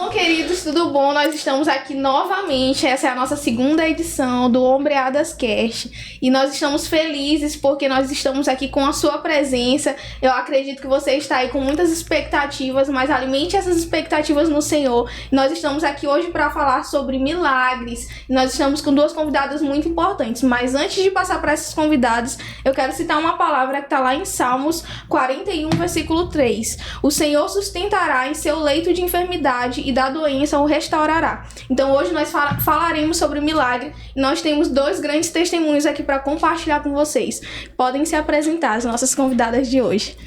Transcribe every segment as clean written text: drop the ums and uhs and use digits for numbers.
Shalom, queridos, tudo bom? Nós estamos aqui novamente, essa é a nossa segunda edição do Ombreadas Cast e nós estamos felizes porque nós estamos aqui com a sua presença. Eu acredito que você está aí com muitas expectativas, mas alimente essas expectativas no Senhor. Nós estamos aqui hoje para falar sobre milagres e nós estamos com duas convidadas muito importantes, mas antes de passar para esses convidados, eu quero citar uma palavra que está lá em Salmos 41, versículo 3. O Senhor sustentará em seu leito de enfermidade e da doença o restaurará. Então hoje nós falaremos sobre o milagre e nós temos dois grandes testemunhos aqui para compartilhar com vocês. Podem se apresentar, as nossas convidadas de hoje.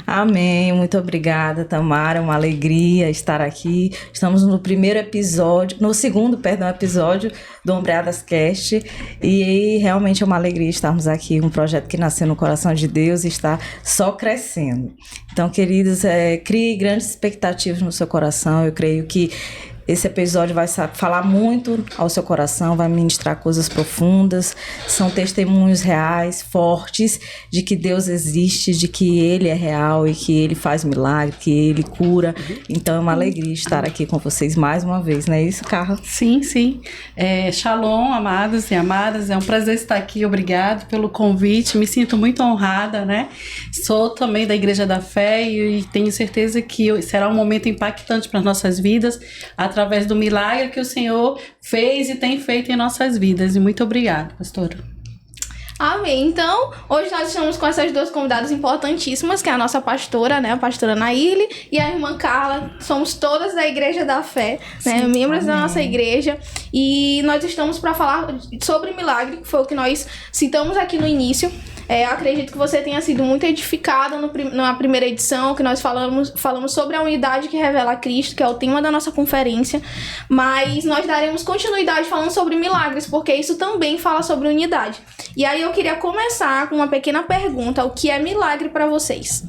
Amém, muito obrigada, Tamara, uma alegria estar aqui. Estamos no segundo episódio do Ombreadas Cast e realmente é uma alegria estarmos aqui, um projeto que nasceu no coração de Deus e está só crescendo. Então, queridos, crie grandes expectativas no seu coração. Eu creio que esse episódio vai falar muito ao seu coração, vai ministrar coisas profundas, são testemunhos reais, fortes, de que Deus existe, de que Ele é real e que Ele faz milagre, que Ele cura. Então é uma alegria estar aqui com vocês mais uma vez, não é isso, Carla? Sim. Shalom, amados e amadas, é um prazer estar aqui, obrigado pelo convite, me sinto muito honrada, né? Sou também da Igreja da Fé e tenho certeza que será um momento impactante para as nossas vidas, através do milagre que o Senhor fez e tem feito em nossas vidas. E muito obrigada, pastora. Amém. Então, hoje nós estamos com essas duas convidadas importantíssimas, que é a nossa pastora, né? A pastora Naíli e a irmã Carla. Somos todas da Igreja da Fé, né? Sim, Membros amém. da nossa igreja. E nós estamos para falar sobre milagre, que foi o que nós citamos aqui no início. Eu acredito que você tenha sido muito edificada na primeira edição, que nós falamos sobre a unidade que revela Cristo, que é o tema da nossa conferência, mas nós daremos continuidade falando sobre milagres, porque isso também fala sobre unidade. E aí eu queria começar com uma pequena pergunta: o que é milagre para vocês?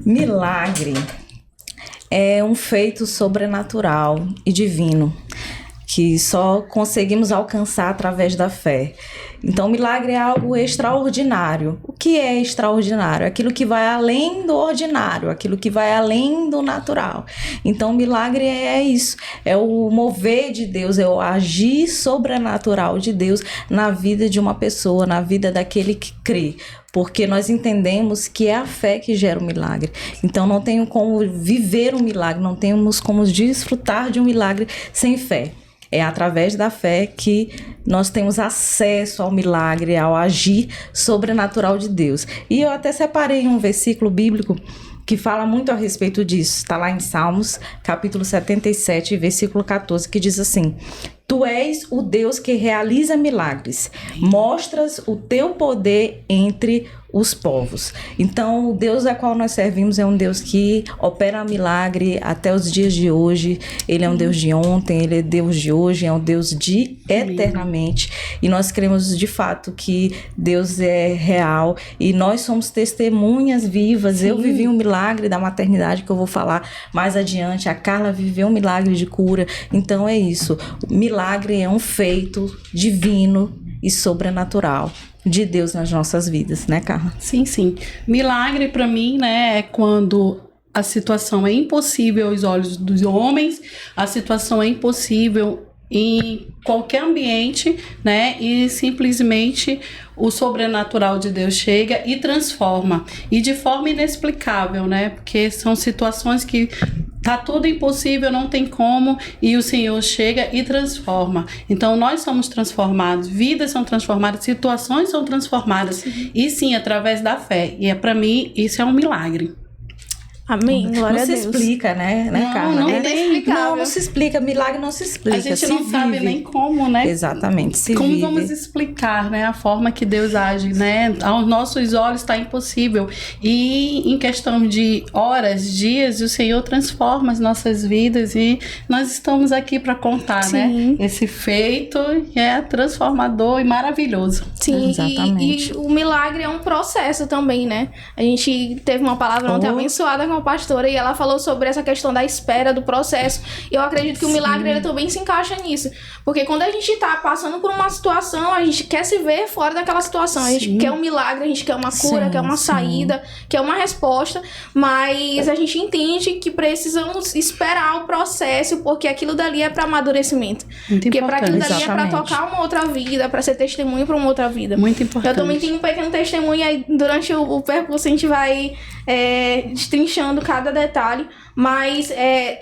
Milagre é um feito sobrenatural e divino, que só conseguimos alcançar através da fé. Então, milagre é algo extraordinário. O que é extraordinário? Aquilo que vai além do ordinário, aquilo que vai além do natural. Então, milagre é isso, é o mover de Deus, é o agir sobrenatural de Deus na vida de uma pessoa, na vida daquele que crê. Porque nós entendemos que é a fé que gera o milagre. Então, não tenho como viver um milagre, não temos como desfrutar de um milagre sem fé. É através da fé que nós temos acesso ao milagre, ao agir sobrenatural de Deus. E eu até separei um versículo bíblico que fala muito a respeito disso. Está lá em Salmos, capítulo 77, versículo 14, que diz assim: Tu és o Deus que realiza milagres, mostras o teu poder entre os povos. Então, o Deus a qual nós servimos é um Deus que opera milagre até os dias de hoje. Ele é um Deus de ontem, Ele é Deus de hoje, é um Deus de eternamente. E nós cremos de fato que Deus é real e nós somos testemunhas vivas. Sim. Eu vivi um milagre da maternidade que eu vou falar mais adiante. A Carla viveu um milagre de cura. Então é isso. Milagre é um feito divino e sobrenatural de Deus nas nossas vidas, né, Carla? Sim. Milagre para mim, né, é quando a situação é impossível aos olhos dos homens, a situação é impossível em qualquer ambiente, né, e simplesmente o sobrenatural de Deus chega e transforma, e de forma inexplicável, né, porque são situações que tá tudo impossível, não tem como, e o Senhor chega e transforma. Então nós somos transformados, vidas são transformadas, situações são transformadas, e sim, através da fé. E para mim isso é um milagre. Amém, glória a Deus. Não se explica, né, Carla? Não é inexplicável. Não se explica, milagre não se explica. A gente não sabe nem como, né? Exatamente, se como vive. Vamos explicar, né, a forma que Deus age, né? Aos nossos olhos está impossível. E em questão de horas, dias, o Senhor transforma as nossas vidas e nós estamos aqui para contar, Sim. né? Esse feito é transformador e maravilhoso. Sim, exatamente. E o milagre é um processo também, né? A gente teve uma palavra ontem abençoada com uma pastora e ela falou sobre essa questão da espera, do processo. E eu acredito que o milagre ele também se encaixa nisso. Porque quando a gente tá passando por uma situação, a gente quer se ver fora daquela situação. A gente quer um milagre, a gente quer uma cura, quer uma saída, quer uma resposta. Mas a gente entende que precisamos esperar o processo, porque aquilo dali é para amadurecimento. Muito porque para aquilo importante. dali é para tocar uma outra vida, para ser testemunho para uma outra vida. Muito importante. Eu também tenho um pequeno testemunho, aí durante o percurso a gente vai destrinchando cada detalhe, mas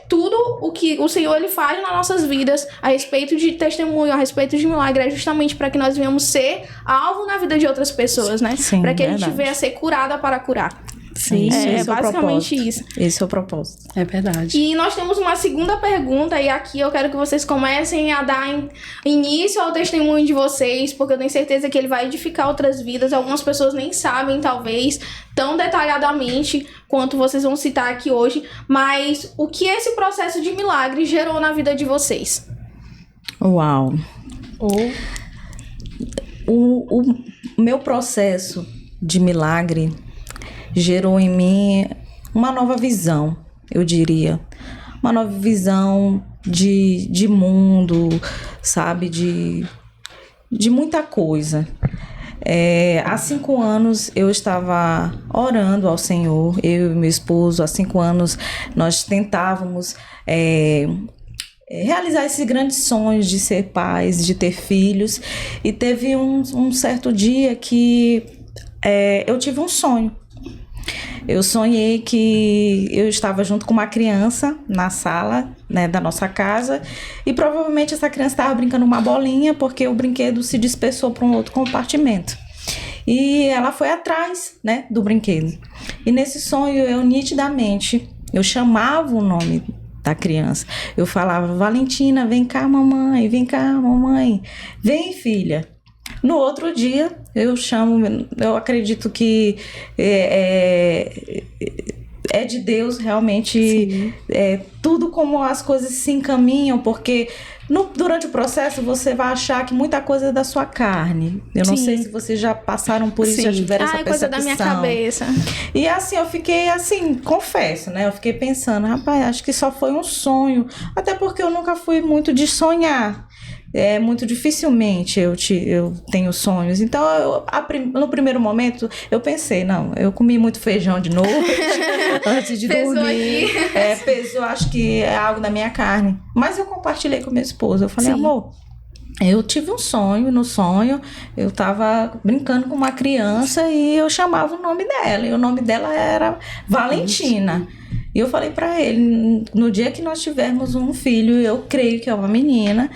tudo o que o Senhor ele faz nas nossas vidas a respeito de testemunho, a respeito de milagre, é justamente para que nós venhamos ser alvo na vida de outras pessoas, né? Para que a gente venha a ser curada para curar. Sim, é basicamente isso. Esse é o propósito. É verdade. E nós temos uma segunda pergunta, e aqui eu quero que vocês comecem a dar início ao testemunho de vocês, porque eu tenho certeza que ele vai edificar outras vidas. Algumas pessoas nem sabem, talvez, tão detalhadamente quanto vocês vão citar aqui hoje, mas o que esse processo de milagre gerou na vida de vocês? Uau! O meu processo de milagre gerou em mim uma nova visão, eu diria. Uma nova visão de mundo, sabe? De muita coisa. Há 5 anos eu estava orando ao Senhor, eu e meu esposo. Há 5 anos nós tentávamos realizar esses grandes sonhos de ser pais, de ter filhos. E teve um certo dia que eu tive um sonho. Eu sonhei que eu estava junto com uma criança na sala, né, da nossa casa, e provavelmente essa criança estava brincando uma bolinha porque o brinquedo se dispersou para um outro compartimento. E ela foi atrás, né, do brinquedo. E nesse sonho eu nitidamente, eu chamava o nome da criança. Eu falava: Valentina, vem cá mamãe, vem filha. No outro dia, eu acredito que é de Deus realmente, tudo como as coisas se encaminham, porque durante o processo você vai achar que muita coisa é da sua carne. Eu não sei se vocês já passaram por isso, já tiveram essa percepção. Coisa da minha cabeça. E assim, eu fiquei assim, confesso, né? Eu fiquei pensando, rapaz, acho que só foi um sonho. Até porque eu nunca fui muito de sonhar. Muito dificilmente eu tenho sonhos. Então, no primeiro momento, eu pensei, não, eu comi muito feijão de noite antes de dormir. Pesou, acho que é algo da minha carne. Mas eu compartilhei com minha esposa. Eu falei: amor, eu tive um sonho. No sonho, eu tava brincando com uma criança e eu chamava o nome dela. E o nome dela era Valentina. E eu falei pra ele: no dia que nós tivermos um filho, eu creio que é uma menina,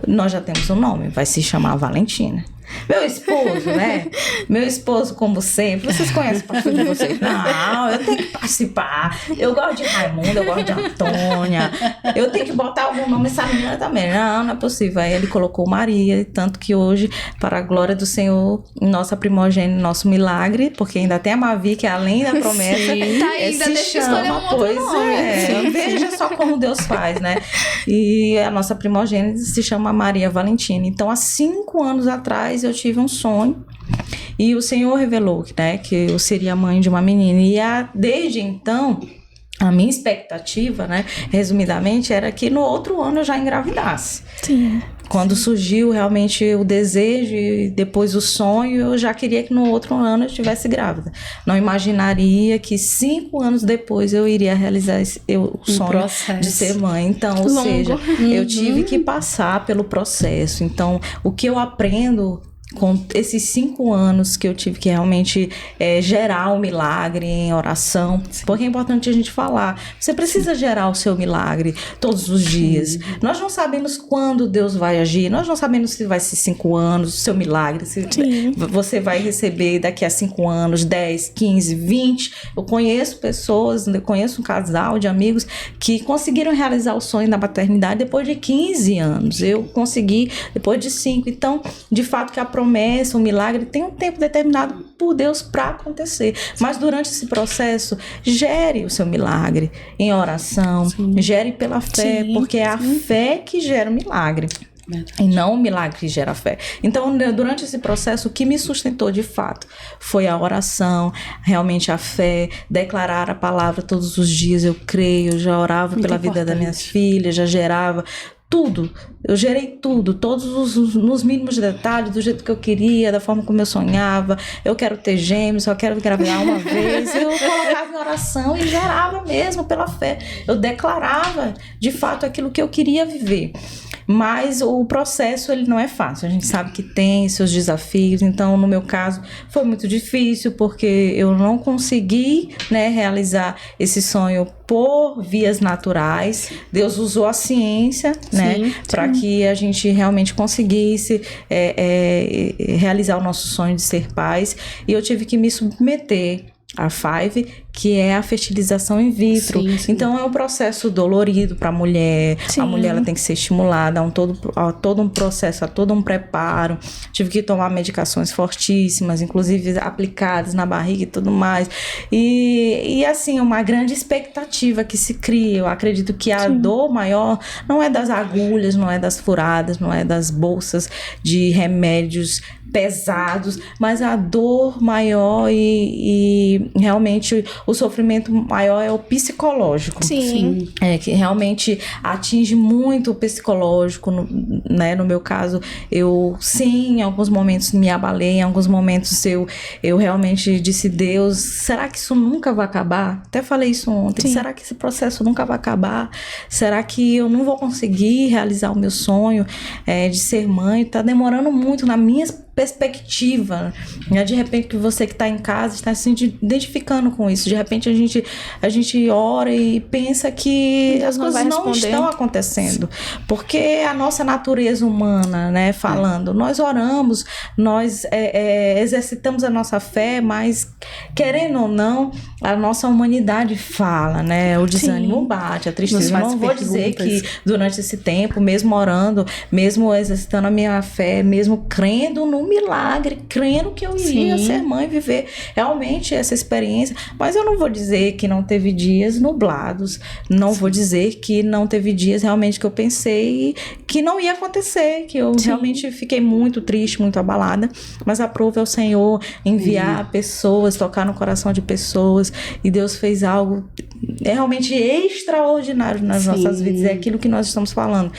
nós já temos um nome, vai se chamar Valentina. Meu esposo, né? Meu esposo, como sempre, vocês conhecem o pastor de vocês? Não, eu tenho que participar. Eu gosto de Raimundo, eu gosto de Antônia. Eu tenho que botar algum nome nessa menina também. Não é possível. Aí ele colocou Maria, tanto que hoje, para a glória do Senhor, nossa primogênita, nosso milagre, porque ainda tem a Mavi, que além da promessa, ainda se chama, pois nome. Veja só como Deus faz, né? E a nossa primogênita se chama Maria Valentina. Então, há 5 anos atrás, eu tive um sonho e o Senhor revelou, né, que eu seria mãe de uma menina. E desde então, a minha expectativa, né, resumidamente, era que no outro ano eu já engravidasse. Sim. Quando surgiu realmente o desejo e depois o sonho, eu já queria que no outro ano eu estivesse grávida. Não imaginaria que 5 anos depois eu iria realizar o sonho de ser mãe. Então, ou seja, eu tive que passar pelo processo. Então, o que eu aprendo com esses 5 anos que eu tive que realmente gerar o milagre em oração, porque é importante a gente falar, você precisa gerar o seu milagre todos os dias. Nós não sabemos quando Deus vai agir, nós não sabemos se vai ser 5 anos, o seu milagre, se você vai receber daqui a 5 anos, 10, 15, 20. Eu conheço pessoas, eu conheço um casal de amigos que conseguiram realizar o sonho da maternidade depois de 15 anos. Eu consegui depois de 5. Então, de fato, que a promessa, o milagre tem um tempo determinado por Deus para acontecer. Mas durante esse processo, gere o seu milagre em oração, gere pela fé, porque é a fé que gera o milagre. E não o milagre que gera fé. Então, durante esse processo, o que me sustentou de fato foi a oração, realmente a fé, declarar a palavra todos os dias. Eu creio, eu já orava Muito pela vida das minhas filhas, já gerava tudo. Eu gerei tudo, todos nos mínimos detalhes, do jeito que eu queria, da forma como eu sonhava. Eu quero ter gêmeos, só quero engravidar uma vez. Eu colocava em oração e gerava mesmo pela fé. Eu declarava de fato aquilo que eu queria viver. Mas o processo, ele não é fácil. A gente sabe que tem seus desafios. Então, no meu caso, foi muito difícil porque eu não consegui, né, realizar esse sonho por vias naturais. Deus usou a ciência, né, para que a gente realmente conseguisse realizar o nosso sonho de ser pais. E eu tive que me submeter a FIVE, que é a fertilização in vitro. Sim. Então, é um processo dolorido para a mulher. Sim. A mulher ela tem que ser estimulada a todo um processo, a todo um preparo. Tive que tomar medicações fortíssimas, inclusive aplicadas na barriga e tudo mais. E assim, uma grande expectativa que se cria. Eu acredito que a dor maior não é das agulhas, não é das furadas, não é das bolsas de remédios pesados, mas a dor maior e realmente o sofrimento maior é o psicológico. Sim. Que realmente atinge muito o psicológico, né? No meu caso, eu sim, em alguns momentos me abalei, em alguns momentos eu realmente disse, Deus, será que isso nunca vai acabar? Até falei isso ontem. Sim. Será que esse processo nunca vai acabar? Será que eu não vou conseguir realizar o meu sonho de ser mãe? Tá demorando muito na minha perspectiva, né? De repente que você que está em casa está se identificando com isso, de repente a gente ora e pensa que as coisas não estão acontecendo, porque a nossa natureza humana, né, falando, nós oramos, nós exercitamos a nossa fé, mas querendo ou não, a nossa humanidade fala, né, o desânimo bate, a tristeza. Eu não vou dizer que durante esse tempo, mesmo orando, mesmo exercitando a minha fé, mesmo crendo no milagre, crendo que eu iria ser mãe, viver realmente essa experiência, mas eu não vou dizer que não teve dias nublados, não vou dizer que não teve dias realmente que eu pensei que não ia acontecer, que eu realmente fiquei muito triste, muito abalada, mas aprove ao Senhor enviar pessoas, tocar no coração de pessoas, e Deus fez algo realmente extraordinário nas nossas vidas. É aquilo que nós estamos falando,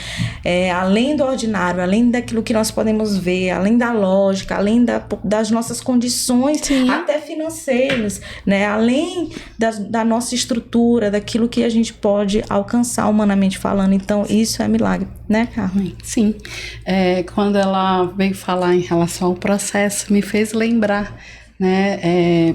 além do ordinário, além daquilo que nós podemos ver, além da lógica, além das nossas condições, até financeiras, né? Além da nossa estrutura, daquilo que a gente pode alcançar humanamente falando. Então, isso é milagre, né, Carmen? Sim. Quando ela veio falar em relação ao processo, me fez lembrar, né,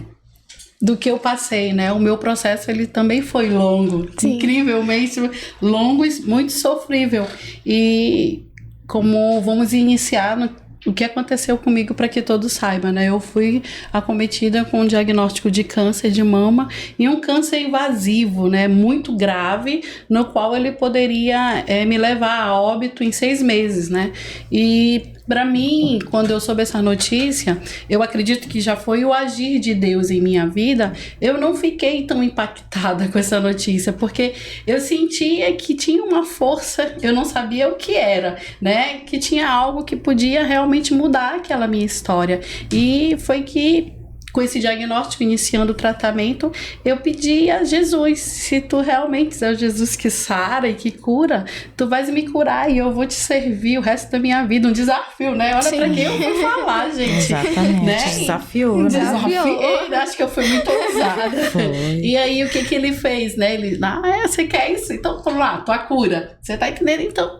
do que eu passei, né? O meu processo, ele também foi longo, incrivelmente longo e muito sofrível. E como vamos iniciar o que aconteceu comigo, para que todos saibam, né? Eu fui acometida com um diagnóstico de câncer de mama e um câncer invasivo, né? Muito grave, no qual ele poderia me levar a óbito em 6 meses, né? E para mim, quando eu soube essa notícia, eu acredito que já foi o agir de Deus em minha vida, eu não fiquei tão impactada com essa notícia, porque eu sentia que tinha uma força, eu não sabia o que era, né? Que tinha algo que podia realmente mudar aquela minha história. E foi que, com esse diagnóstico, iniciando o tratamento, eu pedi a Jesus, se tu realmente é o Jesus que sara e que cura, tu vais me curar e eu vou te servir o resto da minha vida. Um desafio, né? Olha pra quem eu vou falar, gente. Exatamente, né? Desafiou, né? Desafiei, acho que eu fui muito ousada. Foi. E aí, o que ele fez, né? Ele, você quer isso? Então, vamos lá, tua cura. Você tá entendendo? Então,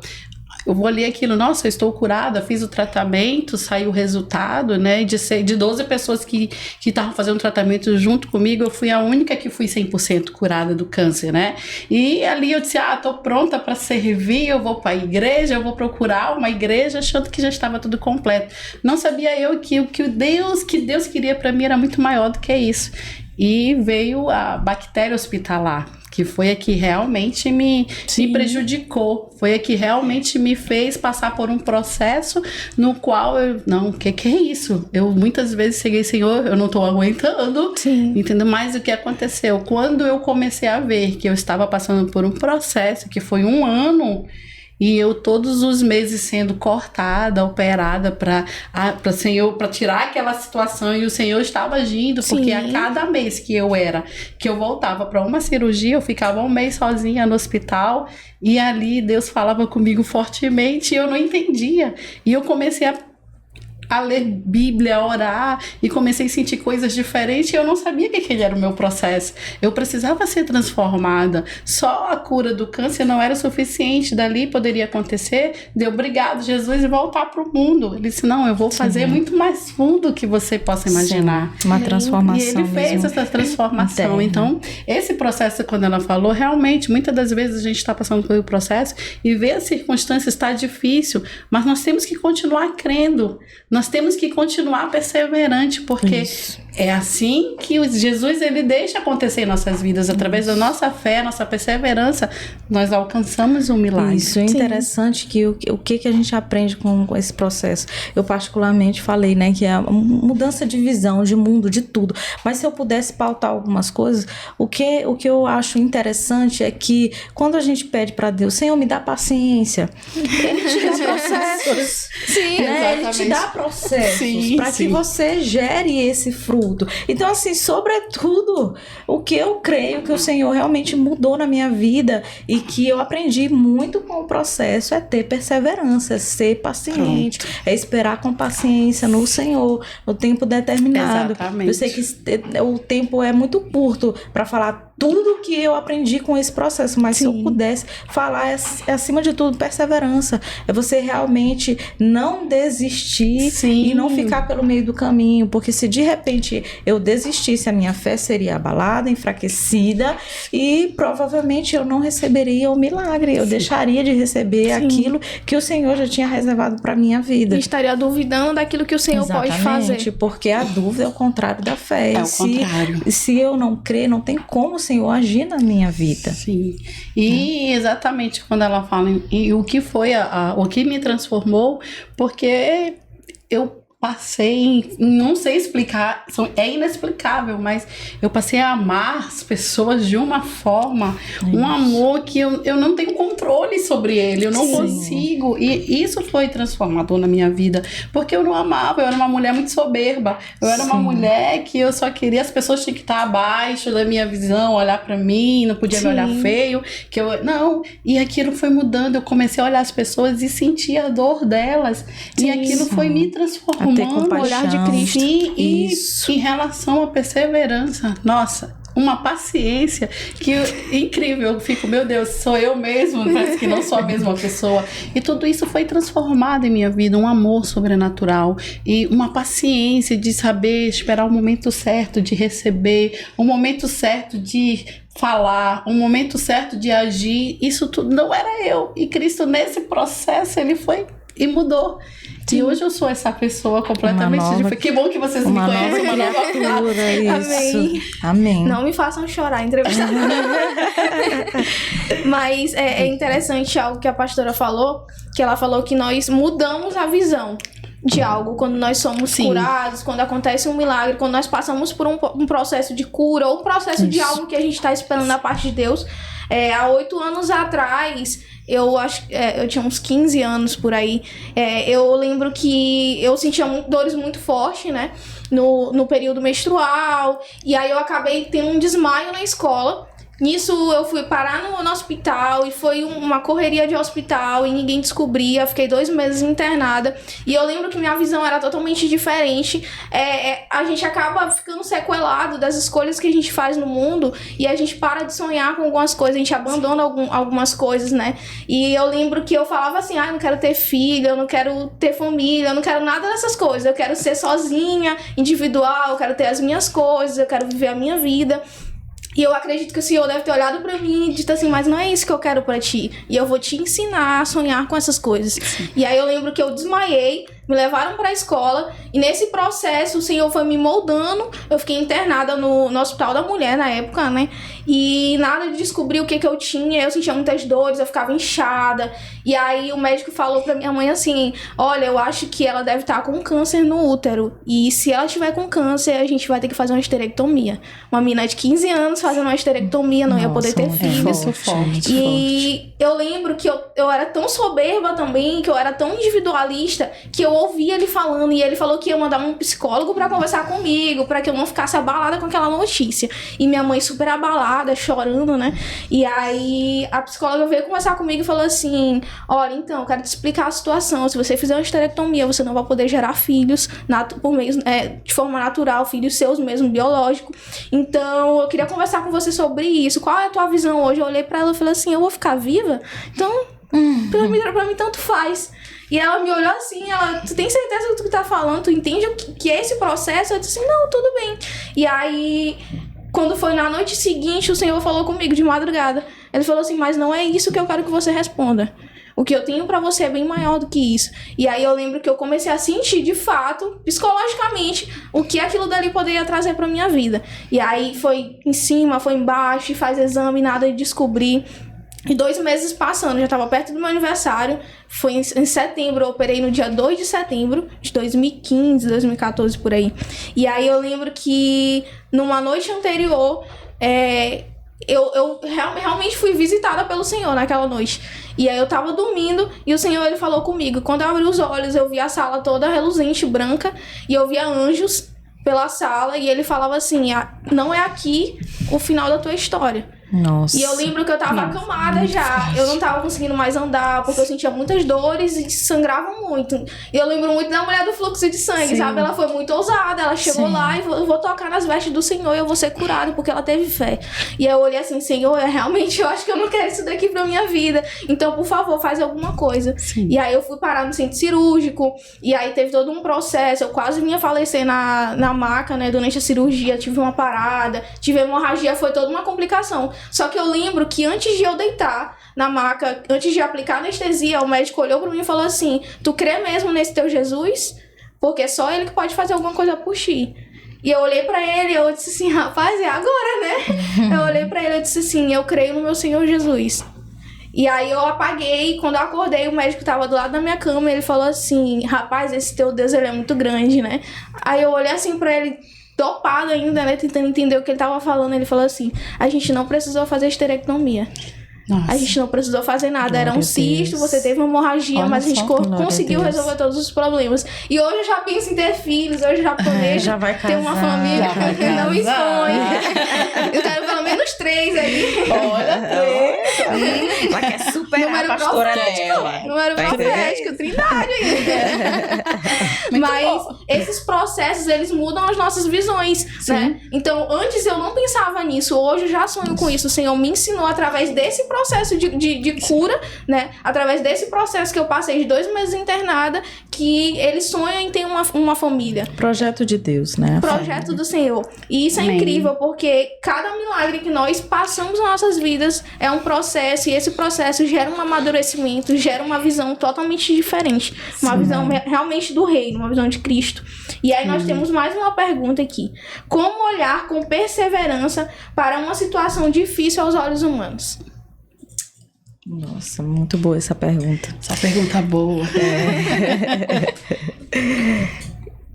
eu vou ler aquilo, nossa, eu estou curada, fiz o tratamento, saiu o resultado, né, de 12 pessoas que estavam fazendo tratamento junto comigo, eu fui a única que fui 100% curada do câncer, né, e ali eu disse, tô pronta para servir, eu vou para a igreja, eu vou procurar uma igreja, achando que já estava tudo completo. Não sabia eu que Deus queria para mim era muito maior do que isso. E veio a bactéria hospitalar, que foi a que realmente me prejudicou, foi a que realmente me fez passar por um processo no qual o que é isso? Eu muitas vezes cheguei, Senhor, eu não estou aguentando, entendeu? Mas o que aconteceu? Quando eu comecei a ver que eu estava passando por um processo, que foi 1 ano, e eu todos os meses sendo cortada, operada para tirar aquela situação, e o Senhor estava agindo, porque a cada mês que eu voltava para uma cirurgia, eu ficava um mês sozinha no hospital, e ali Deus falava comigo fortemente e eu não entendia. E eu comecei a ler Bíblia, a orar, e comecei a sentir coisas diferentes, e eu não sabia que era o meu processo. Eu precisava ser transformada. Só a cura do câncer não era suficiente. Dali poderia acontecer de obrigado, Jesus, e voltar para o mundo. Ele disse, não, eu vou fazer muito mais fundo que você possa imaginar. Uma transformação. E ele fez essa transformação. Então, esse processo, quando ela falou, realmente, muitas das vezes a gente está passando pelo processo e vê as circunstâncias, está difícil, mas nós temos que continuar crendo. Nós temos que continuar perseverante, porque é assim que Jesus ele deixa acontecer em nossas vidas. Através da nossa fé, nossa perseverança, nós alcançamos um milagre. Isso é interessante que o que a gente aprende com esse processo. Eu particularmente falei, né, que é a mudança de visão, de mundo, de tudo. Mas se eu pudesse pautar algumas coisas, o que eu acho interessante é que quando a gente pede para Deus, Senhor, me dá paciência, Ele te dá processos. Sim, né? Ele te dá processos para que você gere esse fruto. Então, assim, sobretudo, o que eu creio que o Senhor realmente mudou na minha vida e que eu aprendi muito com o processo é ter perseverança, é ser paciente, é esperar com paciência no Senhor, no tempo determinado. Exatamente. Eu sei que o tempo é muito curto para falar tudo que eu aprendi com esse processo, mas se eu pudesse falar, é acima de tudo perseverança. É você realmente não desistir e não ficar pelo meio do caminho, porque se de repente eu desistisse, a minha fé seria abalada, enfraquecida, e provavelmente eu não receberia o milagre, eu deixaria de receber aquilo que o Senhor já tinha reservado para minha vida. E estaria duvidando daquilo que o Senhor pode fazer. Porque a dúvida é o contrário da fé. É o contrário. Se eu não crer, não tem como o Senhor agir na minha vida. Sim. E exatamente quando ela fala em o que foi o que me transformou, porque eu passei, não sei explicar, é inexplicável, mas eu passei a amar as pessoas de uma forma, um amor que eu não tenho controle sobre ele, eu não consigo, e isso foi transformador na minha vida, porque eu não amava, eu era uma mulher muito soberba, eu era uma mulher que eu só queria, as pessoas tinham que estar abaixo da minha visão, olhar pra mim, não podia me olhar feio, e aquilo foi mudando, eu comecei a olhar as pessoas e sentir a dor delas, e aquilo foi me transformando. Ter compaixão. O olhar de Cristo. E em relação à perseverança, nossa, uma paciência que incrível, eu fico, meu Deus, sou eu mesmo, parece que não sou a mesma pessoa, e tudo isso foi transformado em minha vida, um amor sobrenatural e uma paciência de saber esperar o momento certo de receber, o momento certo de falar, um momento certo de agir. Isso tudo não era eu, e Cristo nesse processo ele foi e mudou. E hoje eu sou essa pessoa completamente diferente. Que bom que vocês me conhecem. Uma nova criatura. Isso. Amém. Não me façam chorar, entrevistando. Mas é interessante algo que a pastora falou, que ela falou que nós mudamos a visão de algo quando nós somos curados, quando acontece um milagre, quando nós passamos por um processo de cura ou um processo de algo que a gente está esperando da parte de Deus. Há 8 anos atrás, eu acho eu tinha uns 15 anos por aí, eu lembro que eu sentia dores muito fortes, né, no período menstrual, e aí eu acabei tendo um desmaio na escola. Nisso eu fui parar no hospital e foi uma correria de hospital e ninguém descobria. Fiquei 2 meses internada e eu lembro que minha visão era totalmente diferente. A gente acaba ficando sequelado das escolhas que a gente faz no mundo e a gente para de sonhar com algumas coisas, a gente abandona algumas coisas, né? E eu lembro que eu falava assim, eu não quero ter filho, eu não quero ter família, eu não quero nada dessas coisas. Eu quero ser sozinha, individual, eu quero ter as minhas coisas, eu quero viver a minha vida. E eu acredito que o Senhor deve ter olhado pra mim e dito assim, mas não é isso que eu quero pra ti. E eu vou te ensinar a sonhar com essas coisas. E aí eu lembro que eu desmaiei me levaram pra escola, e nesse processo o Senhor foi me moldando. Eu fiquei internada no Hospital da Mulher na época, né? E nada de descobrir o que eu tinha. Eu sentia muitas dores, eu ficava inchada. E aí o médico falou pra minha mãe assim: olha, eu acho que ela deve estar com câncer no útero, e se ela estiver com câncer, a gente vai ter que fazer uma esterectomia. Uma menina de 15 anos fazendo uma esterectomia, não ia poder ter filhos. E eu lembro que eu era tão soberba também, que eu era tão individualista, que eu ouvia ele falando, e ele falou que ia mandar um psicólogo pra conversar comigo, pra que eu não ficasse abalada com aquela notícia. E minha mãe super abalada, chorando, né? E aí a psicóloga veio conversar comigo e falou assim: olha, então, eu quero te explicar a situação. Se você fizer uma esterectomia, você não vai poder gerar filhos por meio, de forma natural, filhos seus mesmo, biológico. Então, eu queria conversar com você sobre isso. Qual é a tua visão hoje? Eu olhei pra ela e falei assim: eu vou ficar viva? Então, pra mim tanto faz. E ela me olhou assim, tu tem certeza do que tu tá falando? Tu entende o que é esse processo? Eu disse assim: não, tudo bem. E aí, quando foi na noite seguinte, o Senhor falou comigo de madrugada. Ele falou assim: mas não é isso que eu quero que você responda. O que eu tenho pra você é bem maior do que isso. E aí eu lembro que eu comecei a sentir, de fato, psicologicamente, o que aquilo dali poderia trazer pra minha vida. E aí foi em cima, foi embaixo, faz exame, nada de descobrir. E 2 meses passando, já estava perto do meu aniversário. Foi em setembro, eu operei no dia 2 de setembro de 2015, 2014, por aí. E aí eu lembro que numa noite anterior, eu realmente fui visitada pelo Senhor naquela noite. E aí eu tava dormindo e o Senhor, ele falou comigo. Quando eu abri os olhos, eu vi a sala toda reluzente, branca, e eu via anjos pela sala, e ele falava assim: não é aqui o final da tua história. Nossa. E eu lembro que eu tava acamada já. Eu não tava conseguindo mais andar, porque eu sentia muitas dores e sangrava muito. E eu lembro muito da mulher do fluxo de sangue, sabe? Ela foi muito ousada. Ela chegou lá e eu vou tocar nas vestes do Senhor e eu vou ser curada, porque ela teve fé. E eu olhei assim: Senhor, realmente eu acho que eu não quero isso daqui pra minha vida. Então, por favor, faz alguma coisa. E aí eu fui parar no centro cirúrgico. E aí teve todo um processo. Eu quase vinha falecer na maca, né? Durante a cirurgia, tive uma parada, tive hemorragia, foi toda uma complicação. Só que eu lembro que antes de eu deitar na maca, antes de aplicar anestesia, o médico olhou pra mim e falou assim: tu crê mesmo nesse teu Jesus? Porque é só ele que pode fazer alguma coisa por ti. E eu olhei pra ele e eu disse assim: rapaz, é agora, né? Eu olhei pra ele e disse assim: eu creio no meu Senhor Jesus. E aí eu apaguei. Quando eu acordei, o médico tava do lado da minha cama e ele falou assim: rapaz, esse teu Deus, ele é muito grande, né? Aí eu olhei assim pra ele, dopado ainda, né, tentando entender o que ele tava falando. Ele falou assim: a gente não precisou fazer esterectomia. Nossa. A gente não precisou fazer nada. Glória era um cisto, você teve uma hemorragia, olha, mas a gente conseguiu resolver todos os problemas. E hoje eu já penso em ter filhos, hoje eu já planejo ter uma família, porque não expõe. Eu quero pelo menos 3 aí. Olha, ela quer superar número a pastora dela. Número profético, trindade aí. Mas esses processos, eles mudam as nossas visões, né? Então, antes eu não pensava nisso, hoje eu já sonho com isso. O Senhor me ensinou através desse processo de cura, né? Através desse processo que eu passei de 2 meses internada, que ele sonha em ter uma família. Projeto de Deus, né? Projeto do Senhor. E isso é incrível, porque cada milagre que nós passamos nas nossas vidas é um processo, e esse processo gera um amadurecimento, gera uma visão totalmente diferente. Uma visão realmente do reino, uma visão de Cristo. E aí nós temos mais uma pergunta aqui: como olhar com perseverança para uma situação difícil aos olhos humanos? Nossa, muito boa essa pergunta. Essa pergunta boa.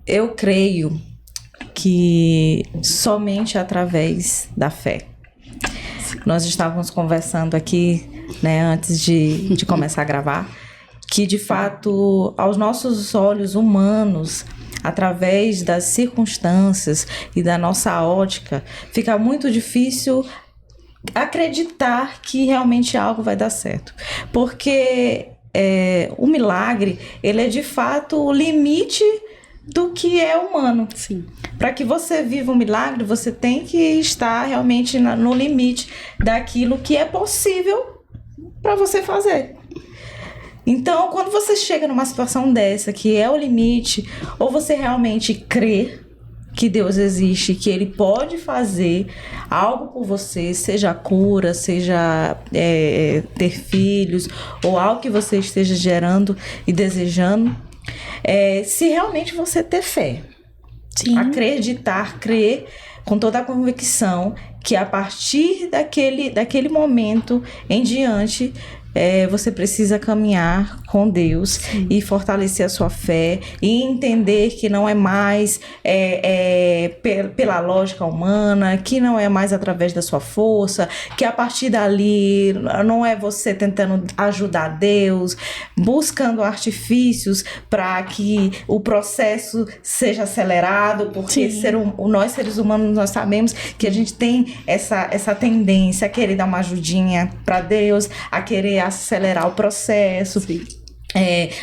Eu creio que somente através da fé. Nós estávamos conversando aqui, né, antes de começar a gravar, que de fato, aos nossos olhos humanos, através das circunstâncias e da nossa ótica, fica muito difícil acreditar que realmente algo vai dar certo. Porque o milagre, ele é de fato o limite do que é humano. Sim. Para que você viva um milagre, você tem que estar realmente no limite daquilo que é possível para você fazer. Então, quando você chega numa situação dessa, que é o limite, ou você realmente crê que Deus existe, que Ele pode fazer algo por você, seja cura, seja ter filhos, ou algo que você esteja gerando e desejando, se realmente você ter fé. Sim. Acreditar, crer com toda a convicção que a partir daquele momento em diante, você precisa caminhar com Deus e fortalecer a sua fé e entender que não é mais pela lógica humana, que não é mais através da sua força, que a partir dali não é você tentando ajudar Deus, buscando artifícios para que o processo seja acelerado, porque nós seres humanos, nós sabemos que a gente tem essa tendência a querer dar uma ajudinha para Deus, a querer acelerar o processo. Sim.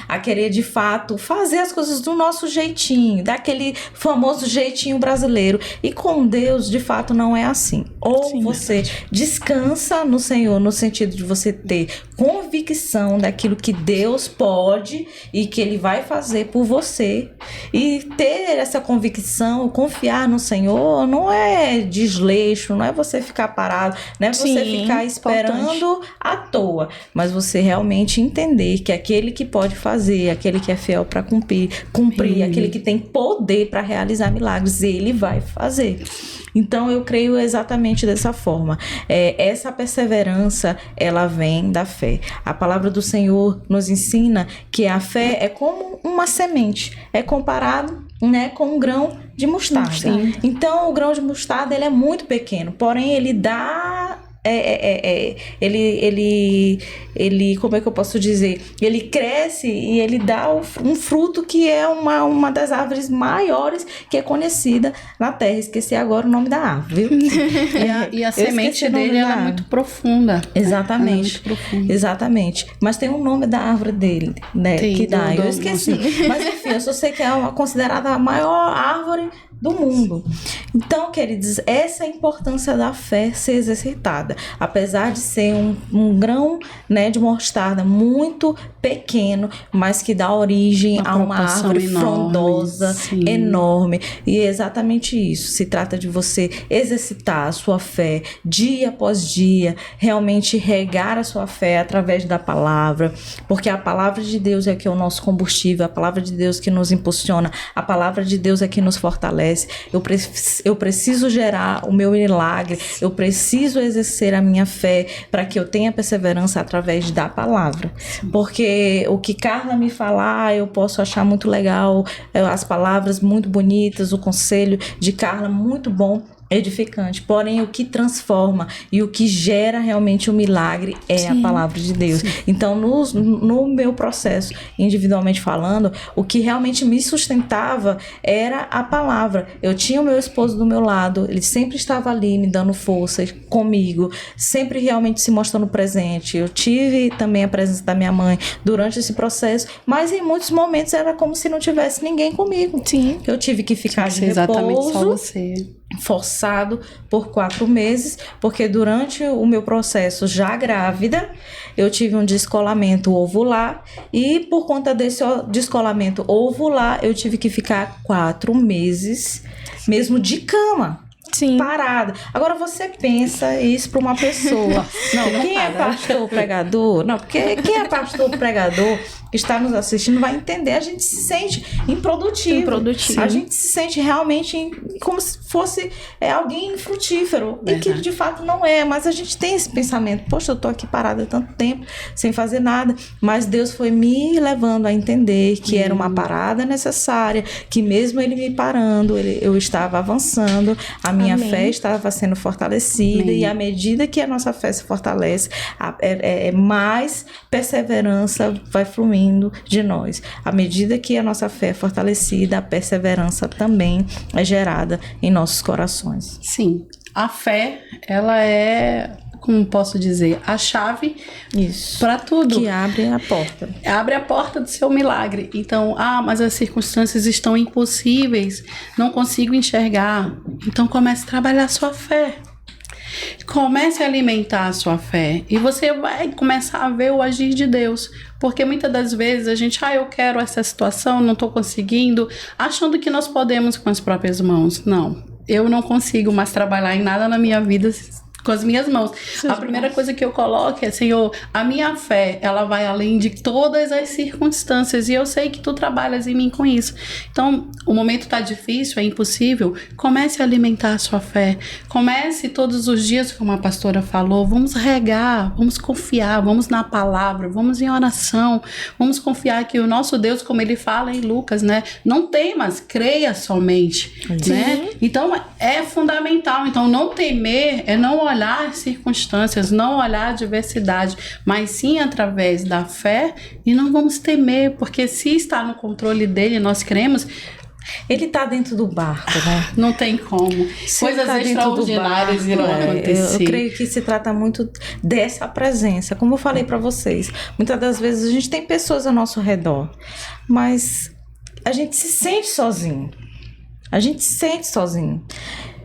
A querer de fato fazer as coisas do nosso jeitinho, daquele famoso jeitinho brasileiro. E com Deus, de fato, não é assim. Ou você descansa no Senhor, no sentido de você ter convicção daquilo que Deus pode e que Ele vai fazer por você. E ter essa convicção, confiar no Senhor, não é desleixo, não é você ficar parado, não é você ficar esperando à toa, mas você realmente entender que aquele que pode fazer, aquele que é fiel para cumprir, aquele que tem poder para realizar milagres, Ele vai fazer. Então eu creio exatamente dessa forma. Essa perseverança, ela vem da fé. A palavra do Senhor nos ensina que a fé é como uma semente, é comparado, né, com um grão de mostarda. Sim. Então o grão de mostarda, ele é muito pequeno, porém ele dá ele, como é que eu posso dizer? Ele cresce e ele dá um fruto que é uma das árvores maiores que é conhecida na terra. Esqueci agora o nome da árvore, viu? E a semente dele, ela é muito profunda. Exatamente. É muito profunda. Exatamente. Mas tem um nome da árvore dele, né? Que dá. Eu esqueci. Mas enfim, eu só sei que é considerada a maior árvore do mundo. Então, queridos, essa é a importância da fé ser exercitada. Apesar de ser um grão, né, de mostarda muito pequeno, mas que dá origem a uma árvore frondosa, enorme. E é exatamente isso. Se trata de você exercitar a sua fé dia após dia, realmente regar a sua fé através da palavra, porque a palavra de Deus é que é o nosso combustível, a palavra de Deus que nos impulsiona, a palavra de Deus é que nos fortalece. Eu preciso gerar o meu milagre, eu preciso exercer a minha fé para que eu tenha perseverança através da palavra. Porque o que Carla me falar, eu posso achar muito legal, as palavras muito bonitas, o conselho de Carla muito bom, edificante, porém o que transforma e o que gera realmente o milagre é a palavra de Deus. Então no meu processo, individualmente falando, o que realmente me sustentava era a palavra. Eu tinha o meu esposo do meu lado, ele sempre estava ali me dando força comigo, sempre realmente se mostrando presente. Eu tive também a presença da minha mãe durante esse processo, mas em muitos momentos era como se não tivesse ninguém comigo. Eu tive que ficar de repouso, exatamente só você. Forçado por 4 meses, porque durante o meu processo já grávida, eu tive um descolamento ovular e por conta desse descolamento ovular, eu tive que ficar 4 meses mesmo de cama. Parada. Agora você pensa isso para uma pessoa. Não, quem é pastor pregador? Não, porque quem é pastor pregador que está nos assistindo vai entender. A gente se sente improdutivo. A gente se sente realmente como se fosse alguém infrutífero. E que de fato não é. Mas a gente tem esse pensamento. Poxa, eu tô aqui parada há tanto tempo, sem fazer nada. Mas Deus foi me levando a entender que era uma parada necessária, que mesmo Ele me parando, eu estava avançando, a minha fé estava sendo fortalecida. E à medida que a nossa fé se fortalece, mais perseverança vai fluindo de nós. À medida que a nossa fé é fortalecida, a perseverança também é gerada em nossos corações. Sim, a fé, ela é, como posso dizer, a chave para tudo. Que abre a porta. Abre a porta do seu milagre. Então, mas as circunstâncias estão impossíveis, não consigo enxergar. Então comece a trabalhar a sua fé. Comece a alimentar a sua fé e você vai começar a ver o agir de Deus, porque muitas das vezes a gente, eu quero essa situação, não estou conseguindo, achando que nós podemos com as próprias mãos. Não, eu não consigo mais trabalhar em nada na minha vida com as minhas mãos. A primeira coisa que eu coloco é, Senhor, a minha fé, ela vai além de todas as circunstâncias e eu sei que tu trabalhas em mim com isso. Então, o momento tá difícil, é impossível, comece a alimentar a sua fé. Comece todos os dias, como a pastora falou, vamos regar, vamos confiar, vamos na palavra, vamos em oração, vamos confiar que o nosso Deus, como ele fala em Lucas, né, não temas, creia somente, né? Então, é fundamental. Então, não temer é não olhar as circunstâncias, não olhar a adversidade, mas sim através da fé, e não vamos temer, porque se está no controle dele, nós cremos, ele está dentro do barco, né? Não tem como. Coisas extraordinárias irão acontecer. Eu creio que se trata muito dessa presença. Como eu falei para vocês, muitas das vezes a gente tem pessoas ao nosso redor, mas a gente se sente sozinho. A gente se sente sozinho.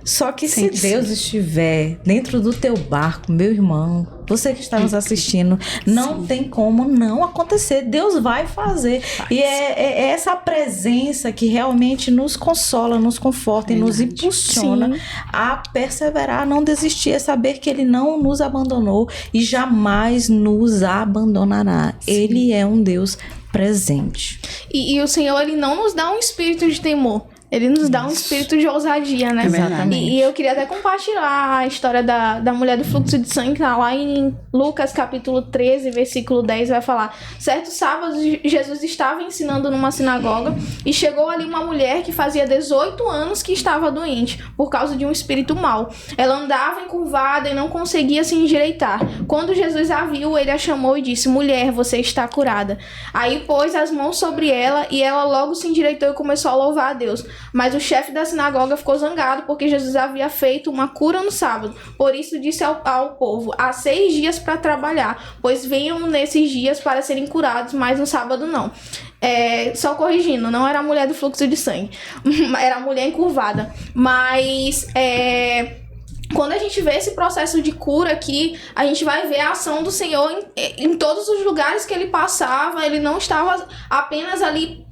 Só que se Deus estiver dentro do teu barco, meu irmão, você que está nos assistindo, não tem como não acontecer. Deus vai fazer. E é essa presença que realmente nos consola, nos conforta e nos impulsiona a perseverar, a não desistir, a saber que Ele não nos abandonou e jamais nos abandonará. Ele é um Deus presente. E o Senhor, Ele não nos dá um espírito de temor. Ele nos dá um espírito de ousadia, né? Exatamente. E eu queria até compartilhar a história da mulher do fluxo de sangue, que tá lá em Lucas capítulo 13, versículo 10, vai falar: certo sábado, Jesus estava ensinando numa sinagoga e chegou ali uma mulher que fazia 18 anos que estava doente, por causa de um espírito mau. Ela andava encurvada e não conseguia se endireitar. Quando Jesus a viu, ele a chamou e disse: mulher, você está curada. Aí pôs as mãos sobre ela e ela logo se endireitou e começou a louvar a Deus. Mas o chefe da sinagoga ficou zangado porque Jesus havia feito uma cura no sábado. Por isso disse ao povo: há 6 dias para trabalhar, pois venham nesses dias para serem curados, mas no sábado não. Só corrigindo, não era a mulher do fluxo de sangue, era a mulher encurvada. Mas quando a gente vê esse processo de cura aqui, a gente vai ver a ação do Senhor em todos os lugares que ele passava. Ele não estava apenas ali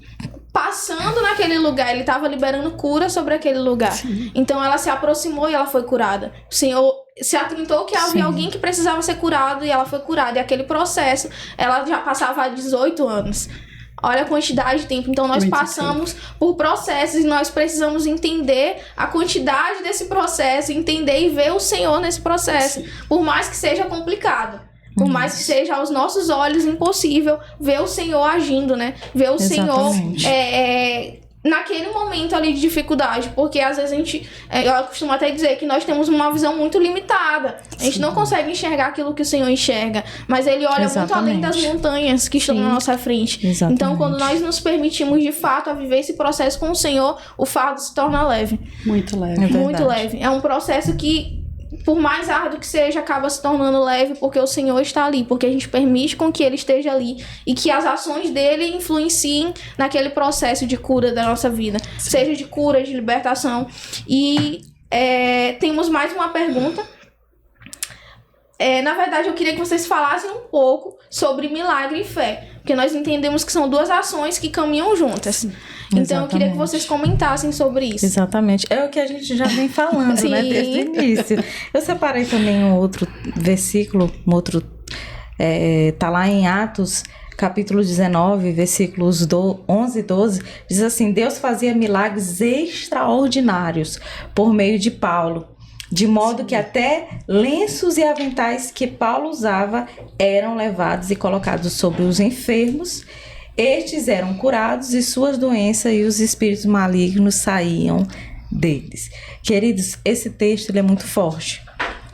passando naquele lugar, ele estava liberando cura sobre aquele lugar. Sim. Então ela se aproximou e ela foi curada. O Senhor se atentou que havia alguém que precisava ser curado e ela foi curada. E aquele processo, ela já passava há 18 anos. Olha a quantidade de tempo. Então nós passamos por processos e nós precisamos entender a quantidade desse processo, entender e ver o Senhor nesse processo. Por mais que seja complicado. Por mais que seja aos nossos olhos impossível ver o Senhor agindo, né? Ver o Senhor naquele momento ali de dificuldade. Porque às vezes eu costumo até dizer que nós temos uma visão muito limitada. A gente não consegue enxergar aquilo que o Senhor enxerga. Mas Ele olha muito além das montanhas que estão na nossa frente. Então, quando nós nos permitimos de fato a viver esse processo com o Senhor, o fardo se torna leve. Muito leve. Muito leve. É um processo que, por mais árduo que seja, acaba se tornando leve porque o Senhor está ali, porque a gente permite com que Ele esteja ali e que as ações dEle influenciem naquele processo de cura da nossa vida, seja de cura, de libertação. E temos mais uma pergunta. Na verdade, eu queria que vocês falassem um pouco sobre milagre e fé, porque nós entendemos que são 2 ações que caminham juntas. Então, eu queria que vocês comentassem sobre isso. Exatamente. É o que a gente já vem falando, né? Desde o início. Eu separei também um outro versículo, tá lá em Atos, capítulo 19, versículos 11 e 12, diz assim: Deus fazia milagres extraordinários por meio de Paulo, de modo que até lenços e aventais que Paulo usava eram levados e colocados sobre os enfermos. Estes eram curados e suas doenças e os espíritos malignos saíam deles. Queridos, esse texto ele é muito forte,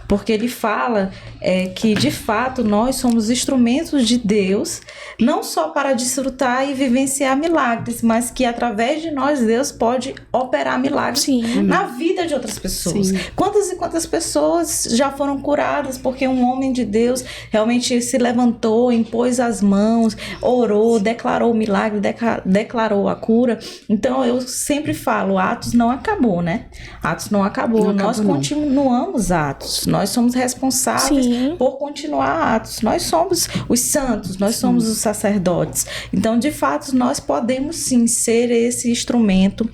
porque ele fala que, de fato, nós somos instrumentos de Deus, não só para desfrutar e vivenciar milagres, mas que, através de nós, Deus pode operar milagres na vida de outras pessoas. Sim. Quantas e quantas pessoas já foram curadas porque um homem de Deus realmente se levantou, impôs as mãos, orou, declarou o milagre, declarou a cura. Então, eu sempre falo, Atos não acabou, né? Atos não acabou. Nós continuamos Atos. Nós somos responsáveis por continuar Atos. Nós somos os santos, nós somos os sacerdotes. Então, de fato, nós podemos sim ser esse instrumento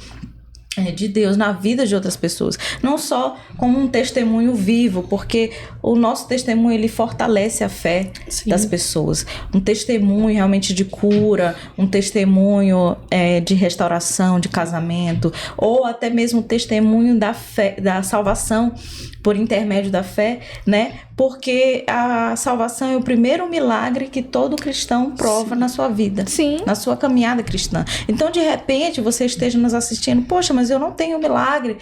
de Deus na vida de outras pessoas, não só como um testemunho vivo, porque o nosso testemunho ele fortalece a fé das pessoas, um testemunho realmente de cura, um testemunho de restauração, de casamento, ou até mesmo testemunho da fé, da salvação por intermédio da fé, né? Porque a salvação é o primeiro milagre que todo cristão prova na sua vida, na sua caminhada cristã. Então, de repente, você esteja nos assistindo, poxa, mas eu não tenho milagre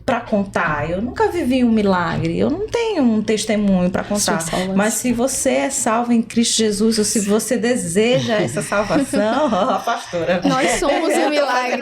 para contar, eu nunca vivi um milagre, eu não tenho um testemunho para contar. Mas se você é salvo em Cristo Jesus, ou se você deseja essa salvação, ó, pastora, nós somos um milagre.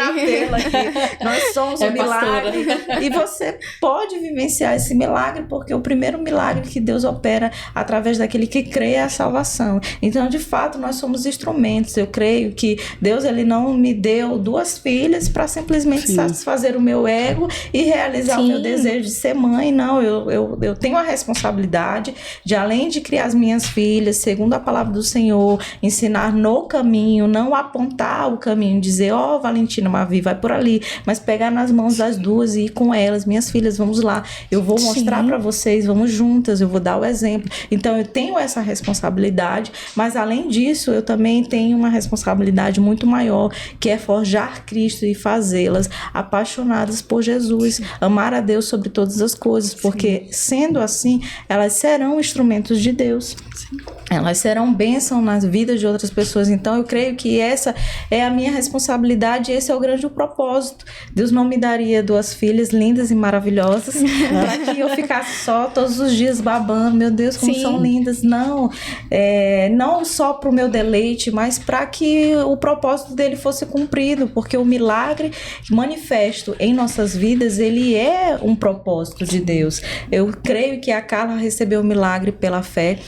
Nós somos um milagre. E você pode vivenciar esse milagre, porque o primeiro milagre que Deus opera através daquele que crê é a salvação. Então, de fato, nós somos instrumentos. Eu creio que Deus ele não me deu 2 filhas para simplesmente satisfazer o meu ego e realizar o meu desejo de ser mãe. Não, eu tenho a responsabilidade de, além de criar as minhas filhas, segundo a palavra do Senhor, ensinar no caminho, não apontar o caminho, dizer, ó, Valentina, Mavi, vai por ali, mas pegar nas mãos das 2 e ir com elas, minhas filhas, vamos lá, eu vou mostrar para vocês, vamos juntas, eu vou dar o exemplo. Então, eu tenho essa responsabilidade, mas além disso, eu também tenho uma responsabilidade muito maior, que é forjar Cristo e fazê-las apaixonadas por Jesus, amar a Deus sobre todas as coisas, porque sendo assim, elas serão instrumentos de Deus. Elas serão bênção nas vidas de outras pessoas. Então, eu creio que essa é a minha responsabilidade, esse é o grande propósito. Deus não me daria 2 filhas lindas e maravilhosas para que eu ficasse só todos os dias babando, meu Deus, como são lindas. Não, não só para o meu deleite, mas para que o propósito dele fosse cumprido, porque o milagre manifesto em nossas vidas, ele é um propósito de Deus. Eu creio que a Carla recebeu o milagre pela fé,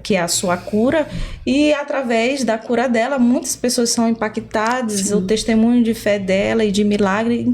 que é a sua cura, e através da cura dela, muitas pessoas são impactadas, o testemunho de fé dela e de milagre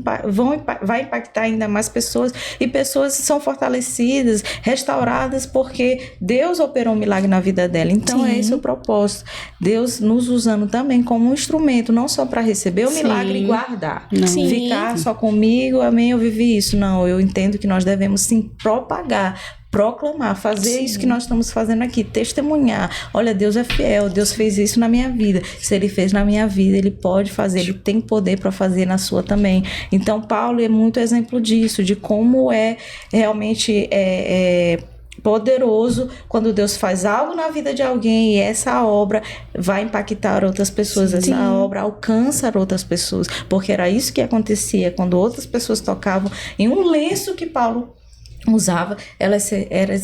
vai impactar ainda mais pessoas, e pessoas são fortalecidas, restauradas, porque Deus operou um milagre na vida dela. Então, é esse o propósito. Deus nos usando também como um instrumento, não só para receber o milagre e guardar. Ficar só comigo, amém, eu vivi isso. Não, eu entendo que nós devemos sim propagar, proclamar, fazer isso que nós estamos fazendo aqui, testemunhar. Olha, Deus é fiel, Deus fez isso na minha vida. Se Ele fez na minha vida, Ele pode fazer, Ele tem poder para fazer na sua também. Então, Paulo é muito exemplo disso, de como é realmente poderoso quando Deus faz algo na vida de alguém e essa obra vai impactar outras pessoas, essa obra alcança outras pessoas, porque era isso que acontecia quando outras pessoas tocavam em um lenço que Paulo usava, elas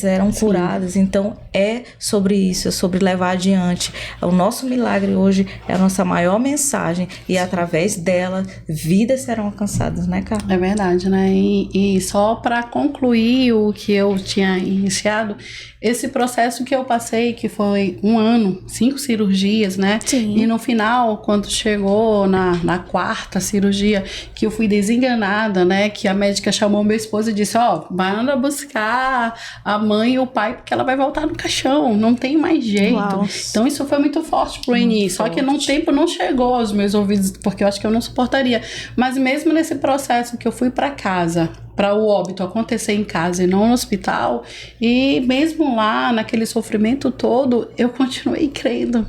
eram curadas. Então é sobre isso, é sobre levar adiante. O nosso milagre hoje é a nossa maior mensagem e através dela vidas serão alcançadas, né, Carla? É verdade, né? E só para concluir o que eu tinha iniciado, esse processo que eu passei, que foi 1 ano, 5 cirurgias, né? E no final, quando chegou na 4ª cirurgia, que eu fui desenganada, né? Que a médica chamou meu esposo e disse, manda buscar a mãe e o pai, porque ela vai voltar no caixão, não tem mais jeito. Então isso foi muito forte pro início, só que no tempo não chegou aos meus ouvidos, porque eu acho que eu não suportaria. Mas mesmo nesse processo que eu fui para casa, para o óbito acontecer em casa e não no hospital, e mesmo lá, naquele sofrimento todo, eu continuei crendo.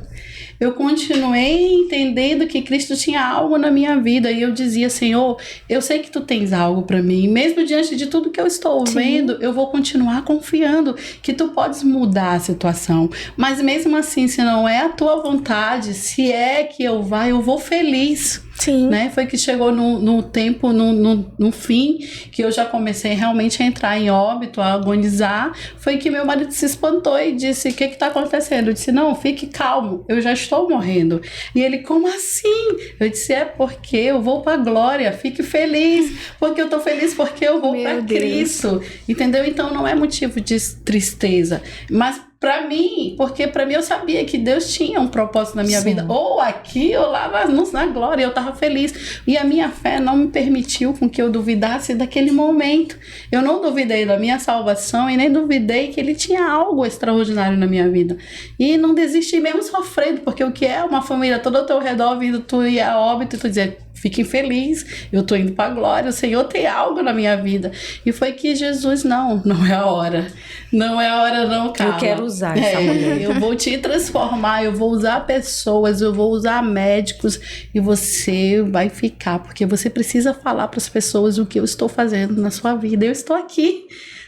Eu continuei entendendo que Cristo tinha algo na minha vida, e eu dizia, Senhor, eu sei que tu tens algo para mim, e mesmo diante de tudo que eu estou vendo, eu vou continuar confiando que tu podes mudar a situação, mas mesmo assim, se não é a tua vontade, se é que eu vou feliz. Né? Foi que chegou no tempo, no fim, que eu já comecei realmente a entrar em óbito, a agonizar. Foi que meu marido se espantou e disse, o que está acontecendo? Eu disse, não, fique calmo, eu já estou morrendo. E ele, como assim? Eu disse, é porque eu vou para a glória, fique feliz, porque eu estou feliz porque eu vou para Cristo. Entendeu? Então não é motivo de tristeza, mas para mim, porque para mim eu sabia que Deus tinha um propósito na minha vida, ou aqui ou lá na glória, eu estava feliz, e a minha fé não me permitiu com que eu duvidasse daquele momento. Eu não duvidei da minha salvação e nem duvidei que Ele tinha algo extraordinário na minha vida, e não desisti mesmo sofrendo, porque o que é uma família toda ao teu redor vindo tu ir a óbito e tu dizer, fiquem felizes, eu tô indo pra glória, o Senhor tem algo na minha vida. E foi que Jesus, não é a hora. Não é a hora não, Carla. Eu quero usar essa mulher. Eu vou te transformar, eu vou usar pessoas, eu vou usar médicos e você vai ficar, porque você precisa falar para as pessoas o que eu estou fazendo na sua vida. Eu estou aqui.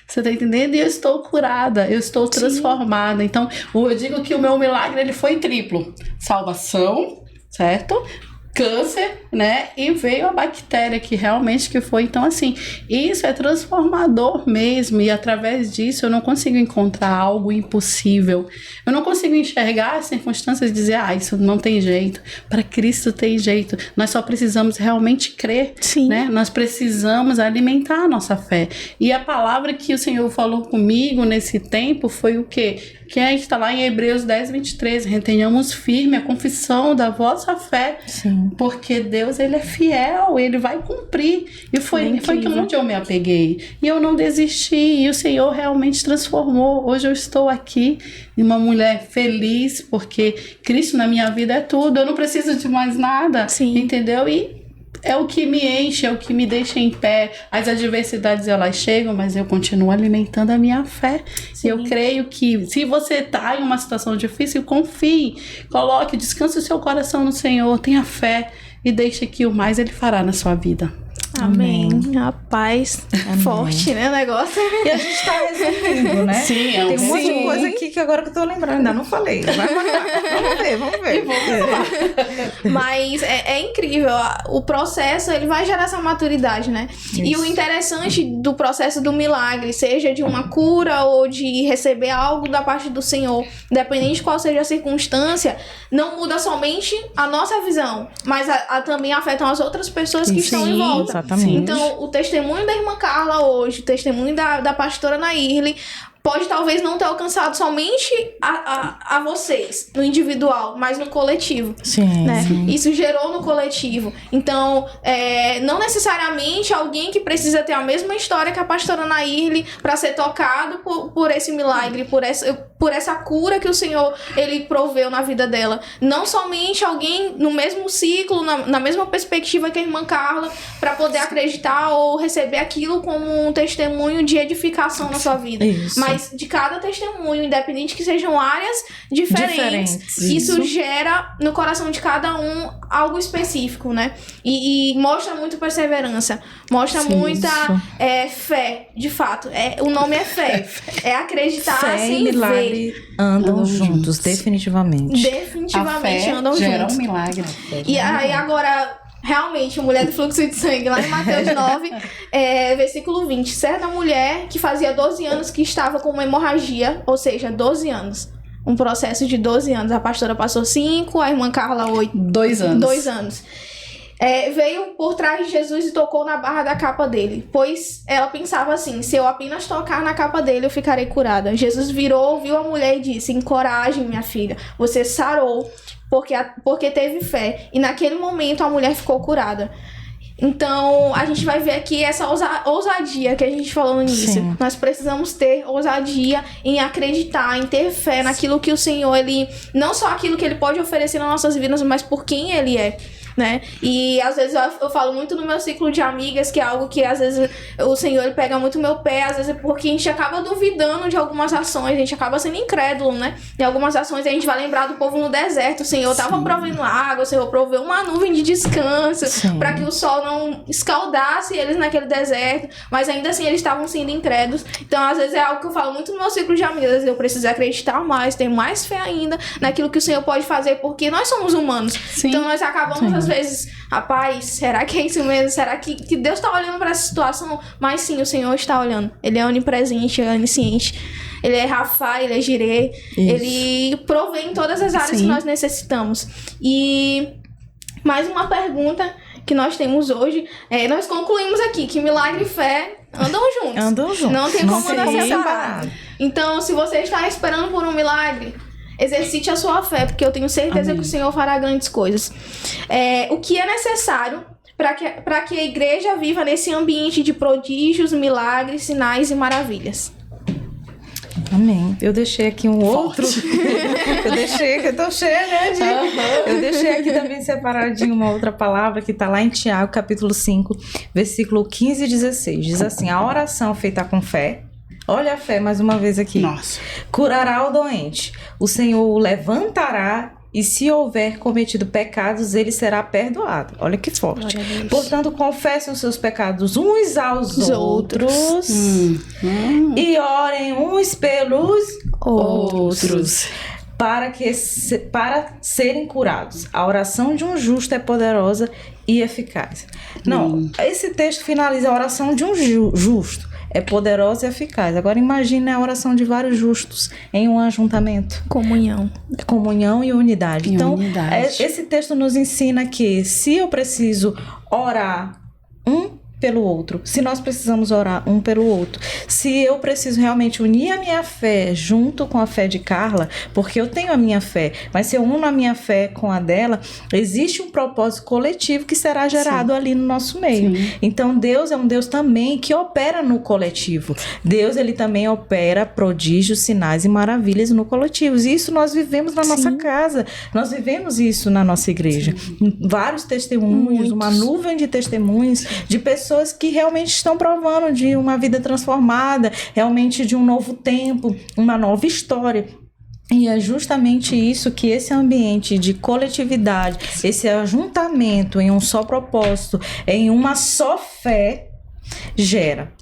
Você tá entendendo? E eu estou curada, eu estou transformada. Então, eu digo que o meu milagre ele foi triplo. Salvação, certo? Câncer, né? E veio a bactéria que realmente que foi. Então, assim, isso é transformador mesmo. E através disso eu não consigo encontrar algo impossível. Eu não consigo enxergar as circunstâncias e dizer, isso não tem jeito. Para Cristo tem jeito. Nós só precisamos realmente crer, né? Nós precisamos alimentar a nossa fé. E a palavra que o Senhor falou comigo nesse tempo foi o quê? Que a gente está lá em Hebreus 10, 23. Retenhamos firme a confissão da vossa fé. Sim. Porque Deus, ele é fiel, ele vai cumprir. E foi que onde eu me apeguei. E eu não desisti. E o Senhor realmente transformou. Hoje eu estou aqui, uma mulher feliz, porque Cristo na minha vida é tudo. Eu não preciso de mais nada. Sim. Entendeu? E é o que me enche, é o que me deixa em pé. As adversidades, elas chegam, mas eu continuo alimentando a minha fé. Sim. Eu creio que se você está em uma situação difícil, confie, coloque, descanse o seu coração no Senhor, tenha fé e deixe que o mais Ele fará na sua vida. Amém. Rapaz, forte, né, o negócio? E a gente tá resumindo, né? Sim, Tem um monte de sim. coisa aqui que agora que eu tô lembrando, ainda não falei. Vai mandar. Vamos ver. Mas é incrível, o processo, ele vai gerar essa maturidade, né? Isso. E o interessante do processo do milagre, seja de uma cura ou de receber algo da parte do Senhor, independente de qual seja a circunstância, não muda somente a nossa visão, mas também afetam as outras pessoas que estão em volta. Exatamente. Então, o testemunho da irmã Carla hoje, o testemunho da pastora Nairly, pode talvez não ter alcançado somente a vocês, no individual, mas no coletivo. Sim, né? sim. Isso gerou no coletivo. Então, não necessariamente alguém que precisa ter a mesma história que a pastora Nairly para ser tocado por esse milagre, por essa cura que o Senhor ele proveu na vida dela. Não somente alguém no mesmo ciclo, na mesma perspectiva que a irmã Carla, para poder acreditar ou receber aquilo como um testemunho de edificação na sua vida. Isso. Mas de cada testemunho, independente que sejam áreas diferentes. Isso gera no coração de cada um algo específico, né? E mostra muito perseverança. Mostra muita fé, de fato. O nome é fé. É acreditar fé sem e milagre ver. andam juntos, definitivamente. Definitivamente A fé andam gera juntos. um milagre. E aí agora... Realmente, mulher do fluxo de sangue, lá em Mateus 9, versículo 20. Certa mulher que fazia 12 anos que estava com uma hemorragia, ou seja, 12 anos. Um processo de 12 anos. A pastora passou 5, a irmã Carla 8. 2 anos. 2 anos. Veio por trás de Jesus e tocou na barra da capa dele, pois ela pensava assim: se eu apenas tocar na capa dele, eu ficarei curada. Jesus virou, viu a mulher e disse: encoraje, minha filha, você sarou, porque teve fé. E naquele momento a mulher ficou curada. Então, a gente vai ver aqui essa ousadia que a gente falou no início. Sim. Nós precisamos ter ousadia em acreditar, em ter fé naquilo que o Senhor, ele... Não só aquilo que Ele pode oferecer nas nossas vidas, mas por quem Ele é, né? E às vezes eu falo muito no meu ciclo de amigas, que é algo que às vezes o Senhor ele pega muito meu pé, às vezes é porque a gente acaba duvidando de algumas ações, a gente acaba sendo incrédulo, né? Em algumas ações a gente vai lembrar do povo no deserto. O Senhor estava provendo água, o Senhor proveu uma nuvem de descanso para que o sol não escaldasse eles naquele deserto, mas ainda assim eles estavam sendo incrédulos. Então às vezes é algo que eu falo muito no meu ciclo de amigas: eu preciso acreditar mais, ter mais fé ainda naquilo que o Senhor pode fazer, porque nós somos humanos. Sim. Então nós acabamos às vezes, rapaz, será que é isso mesmo? Será que Deus está olhando para essa situação? Mas sim, o Senhor está olhando. Ele é onipresente, é onisciente. Ele é Rafa, ele é Jireh. Ele provê em todas as áreas que nós necessitamos. E mais uma pergunta que nós temos hoje. Nós concluímos aqui que milagre e fé andam juntos. Andam juntos. Não tem como andar separado. separado. Então, se você está esperando por um milagre, exercite a sua fé, porque eu tenho certeza que o Senhor fará grandes coisas. O que é necessário para que a igreja viva nesse ambiente de prodígios, milagres, sinais e maravilhas? Amém. Eu deixei aqui um outro. Eu tô cheia, né? Eu deixei aqui também separadinho uma outra palavra que está lá em Tiago, capítulo 5, versículo 15 e 16. Diz assim: a oração feita com fé. Olha a fé mais uma vez aqui. Nossa. Curará o doente. O Senhor o levantará. E se houver cometido pecados, ele será perdoado. Olha que forte. Portanto, confessem os seus pecados uns aos outros. E orem uns pelos outros. Para serem curados. A oração de um justo é poderosa e eficaz. Não, esse texto finaliza a oração de um justo. É poderosa e eficaz. Agora imagine a oração de vários justos em um ajuntamento. Comunhão e unidade. Então, esse texto nos ensina que se eu preciso orar pelo outro, se nós precisamos orar um pelo outro, se eu preciso realmente unir a minha fé junto com a fé de Carla, porque eu tenho a minha fé, mas se eu uno a minha fé com a dela, existe um propósito coletivo que será gerado ali no nosso meio. Então Deus é um Deus também que opera no coletivo. Deus, ele também opera prodígios, sinais e maravilhas no coletivo. E isso nós vivemos na nossa casa, nós vivemos isso na nossa igreja. Vários testemunhos, uma nuvem de testemunhos de pessoas que realmente estão provando de uma vida transformada, realmente de um novo tempo, uma nova história. E é justamente isso que esse ambiente de coletividade, esse ajuntamento em um só propósito, em uma só fé, gera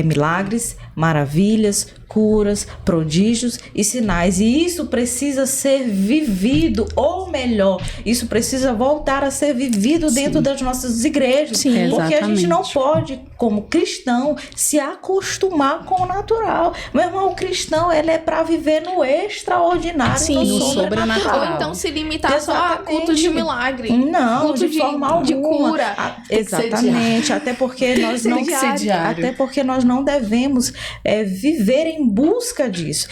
milagres, maravilhas, curas, prodígios e sinais. E isso precisa ser vivido, ou melhor, isso precisa voltar a ser vivido dentro das nossas igrejas. Porque a gente não pode, como cristão, se acostumar com o natural. Meu irmão, o cristão, ele é para viver no extraordinário, no sobrenatural. Ou então se limitar só a culto de milagre. Não, culto de forma alguma. De cura. Exatamente. Até porque nós não devemos viver em busca disso.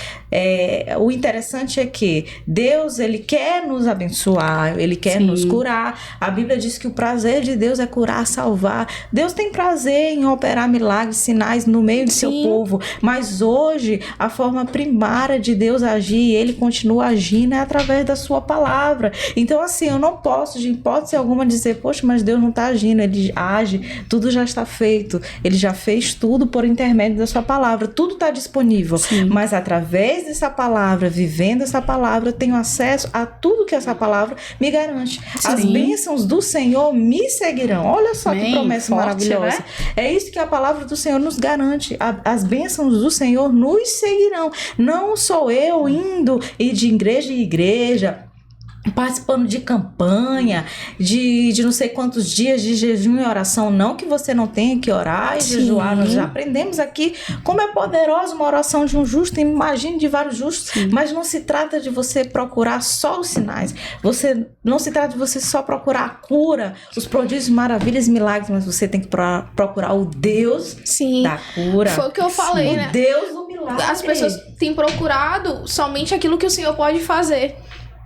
O interessante é que Deus, ele quer nos abençoar, ele quer nos curar. A Bíblia diz que o prazer de Deus é curar, salvar. Deus tem prazer em operar milagres, sinais no meio do seu povo, mas hoje a forma primária de Deus agir, ele continua agindo através da sua palavra. Então assim, eu não posso de hipótese alguma dizer, poxa, mas Deus não está agindo. Ele age, tudo já está feito, ele já fez tudo por intermédio da sua palavra, tudo está disponível. Mas através dessa palavra, vivendo essa palavra, eu tenho acesso a tudo que essa palavra me garante. As bênçãos do Senhor me seguirão. Olha só que promessa maravilhosa, né? É isso que a palavra do Senhor nos garante. As bênçãos do Senhor nos seguirão. Não sou eu indo e de igreja em igreja, participando de campanha, de não sei quantos dias de jejum e oração. Não que você não tenha que orar e jejuar. Nós já aprendemos aqui como é poderosa uma oração de um justo. Imagine de vários justos. Mas não se trata de você procurar só os sinais. Não se trata de você só procurar a cura, os prodígios, maravilhas e milagres. Mas você tem que procurar o Deus da cura. Foi o que eu falei, né? O Deus do milagre. As pessoas têm procurado somente aquilo que o Senhor pode fazer.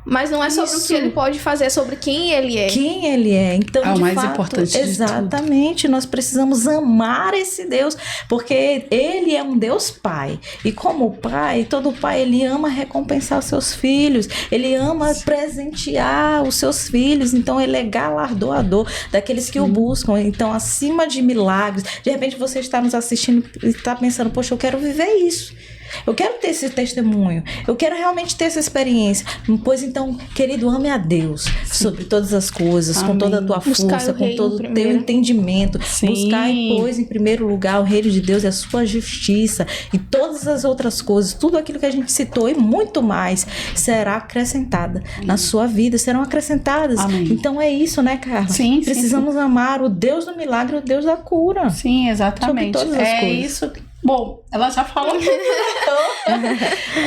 Mas não é sobre o que ele pode fazer, é sobre quem ele é. Quem ele é. Então, é o mais fato, importante exatamente, nós precisamos amar esse Deus, porque ele é um Deus Pai. E como Pai, todo Pai, ele ama recompensar os seus filhos, ele ama presentear os seus filhos. Então, ele é galardoador daqueles que o buscam. Então, acima de milagres, de repente você está nos assistindo e está pensando, poxa, eu quero viver isso. Eu quero ter esse testemunho, eu quero realmente ter essa experiência. Pois então, querido, ame a Deus sobre todas as coisas, com toda a tua força, com todo o teu entendimento. Buscai, pois, em primeiro lugar o reino de Deus e a sua justiça, e todas as outras coisas, tudo aquilo que a gente citou e muito mais, será acrescentada na sua vida, serão acrescentadas. Então é isso, né, Carla? Precisamos amar o Deus do milagre, o Deus da cura. Sim, exatamente. Sobre todas as coisas. Isso. Bom, ela já falou tudo.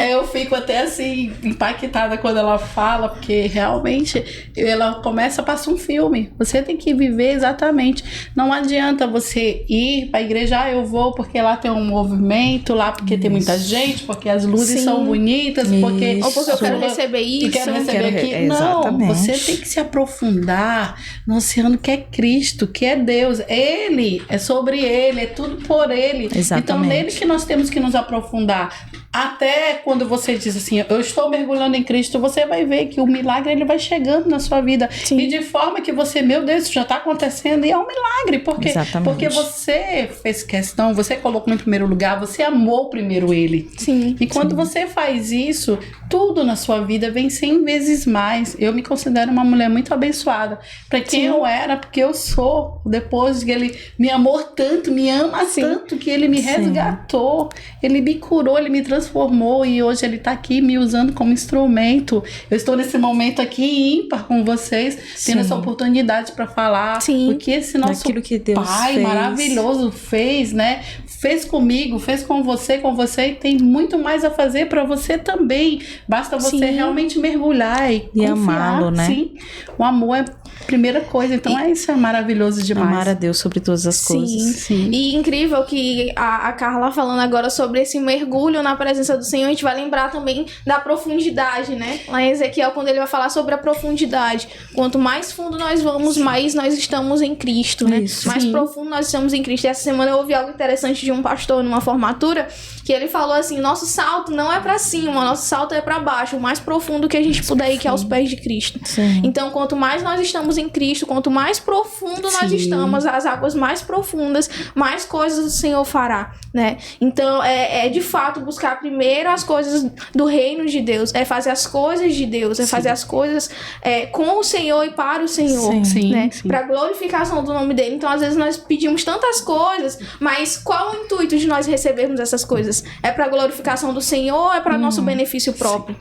Eu fico até assim impactada quando ela fala, porque realmente ela começa a passar um filme. Você tem que viver exatamente. Não adianta você ir para a igreja, eu vou porque lá tem um movimento, lá porque tem muita gente, porque as luzes são bonitas, porque ou porque eu quero receber isso, quero receber aquilo. Não, você tem que se aprofundar no oceano que é Cristo, que é Deus. Ele, é sobre ele, é tudo por ele. Exatamente. Então nele que nós temos que nos aprofundar. Até quando você diz assim, eu estou mergulhando em Cristo, você vai ver que o milagre ele vai chegando na sua vida. Sim. E de forma que você, meu Deus, isso já está acontecendo e é um milagre. Porque você fez questão, você colocou em primeiro lugar, você amou primeiro ele. Sim. E quando você faz isso, tudo na sua vida vem 100 vezes mais. Eu me considero uma mulher muito abençoada. Para quem eu era, porque eu sou. Depois que ele me amou tanto, me ama tanto, que ele me resgatou, ele me curou, ele me transformou e hoje ele está aqui me usando como instrumento. Eu estou nesse momento aqui ímpar com vocês, tendo essa oportunidade para falar o que esse nosso que Deus Pai fez. maravilhoso fez, né? Fez comigo, fez com você e tem muito mais a fazer para você também. Basta você realmente mergulhar e confiar, amá-lo, né? Sim, o amor é a primeira coisa, então isso é maravilhoso demais. Amar a Deus sobre todas as coisas. Sim. E incrível que a Carla falando agora sobre esse mergulho na presença do Senhor, a gente vai lembrar também da profundidade, né? Lá em Ezequiel, quando ele vai falar sobre a profundidade. Quanto mais fundo nós vamos, mais nós estamos em Cristo, né? Isso. Mais profundo nós estamos em Cristo. E essa semana eu ouvi algo interessante de um pastor numa formatura, que ele falou assim, nosso salto não é pra cima, nosso salto é pra baixo, o mais profundo que a gente puder ir, que é aos pés de Cristo. Sim. Então, quanto mais nós estamos em Cristo, quanto mais profundo nós estamos, as águas mais profundas, mais coisas o Senhor fará, né? Então, é de fato buscar primeiro as coisas do reino de Deus, é fazer as coisas de Deus, é fazer as coisas com o Senhor e para o Senhor, né? Para glorificação do nome dele. Então, às vezes nós pedimos tantas coisas, mas qual o intuito de nós recebermos essas coisas? É para glorificação do Senhor ou é para nosso benefício próprio?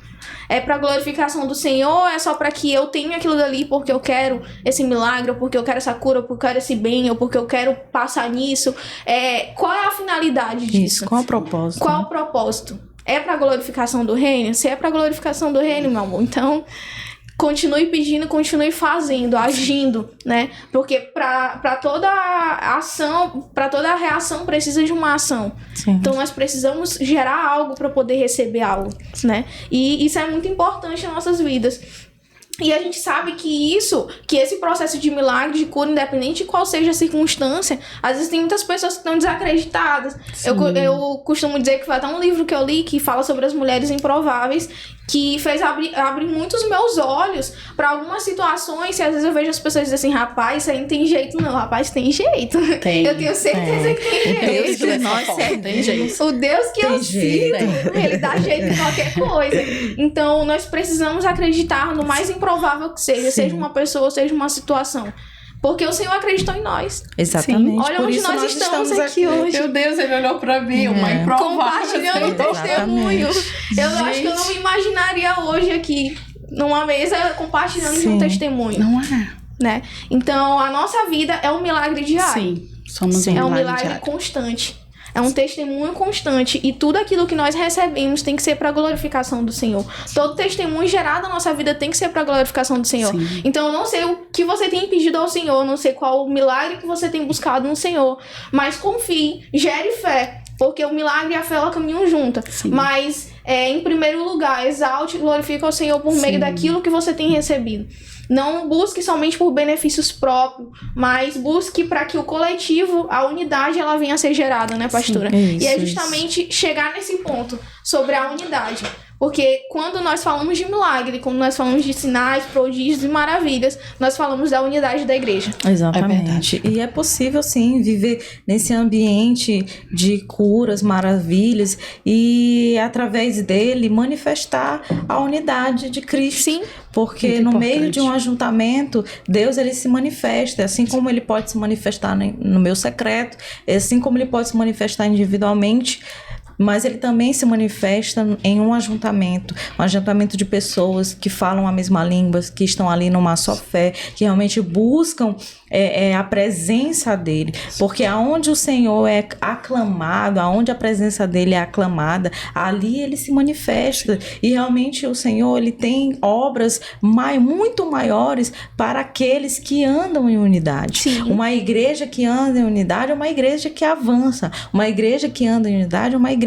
É para glorificação do Senhor, é só para que eu tenha aquilo dali porque eu quero esse milagre, ou porque eu quero essa cura, ou porque eu quero esse bem, ou porque eu quero passar nisso. Qual é a finalidade disso? Isso, qual o propósito? Qual o propósito? É para glorificação do reino? Se é para glorificação do reino, meu amor, então continue pedindo, continue fazendo, agindo, né? Porque para toda ação, para toda reação precisa de uma ação. Sim. Então nós precisamos gerar algo para poder receber algo, né? E isso é muito importante em nossas vidas. E a gente sabe que esse processo de milagre, de cura, independente de qual seja a circunstância, às vezes tem muitas pessoas que estão desacreditadas. Eu costumo dizer que foi até um livro que eu li que fala sobre as mulheres improváveis, que fez abrir muito os meus olhos para algumas situações, e às vezes eu vejo as pessoas dizendo assim, rapaz, isso aí não tem jeito não. Rapaz, tem jeito. Eu tenho certeza que tem jeito. Tem jeito. O Deus que eu sirvo, ele dá jeito em qualquer coisa. Então, nós precisamos acreditar no mais improvável que seja, seja uma pessoa, seja uma situação. Porque o Senhor acreditou em nós. Exatamente. Olha onde nós estamos aqui hoje. Meu Deus, ele olhou pra mim, uma improvável. Compartilhando o testemunho. Eu acho que eu não me imaginaria hoje aqui, numa mesa, compartilhando de um testemunho. Não é. Né? Então, a nossa vida é um milagre diário. Sim, somos um É um milagre milagre diário. constante. É um testemunho constante. E tudo aquilo que nós recebemos tem que ser para a glorificação do Senhor. Todo testemunho gerado na nossa vida tem que ser para a glorificação do Senhor. Sim. Então eu não sei o que você tem pedido ao Senhor, eu não sei qual o milagre que você tem buscado no Senhor. Mas confie, gere fé. Porque o milagre e a fé, ela caminham juntas. Mas, em primeiro lugar, exalte e glorifique ao Senhor por meio daquilo que você tem recebido. Não busque somente por benefícios próprios, mas busque para que o coletivo, a unidade, ela venha a ser gerada, né, pastora? Sim, e é justamente chegar nesse ponto sobre a unidade. Porque quando nós falamos de milagre, quando nós falamos de sinais, prodígios e maravilhas, nós falamos da unidade da igreja. Exatamente. E é possível, sim, viver nesse ambiente de curas, maravilhas e, através dele, manifestar a unidade de Cristo. Sim. Porque no meio de um ajuntamento, Deus, ele se manifesta. Assim como ele pode se manifestar no meu secreto, assim como ele pode se manifestar individualmente, mas ele também se manifesta em um ajuntamento de pessoas que falam a mesma língua, que estão ali numa só fé, que realmente buscam a presença dele, porque aonde o Senhor é aclamado, aonde a presença dele é aclamada, ali ele se manifesta, e realmente o Senhor, ele tem obras muito maiores para aqueles que andam em unidade. Sim. Uma igreja que anda em unidade é uma igreja que avança, uma igreja que anda em unidade é uma igreja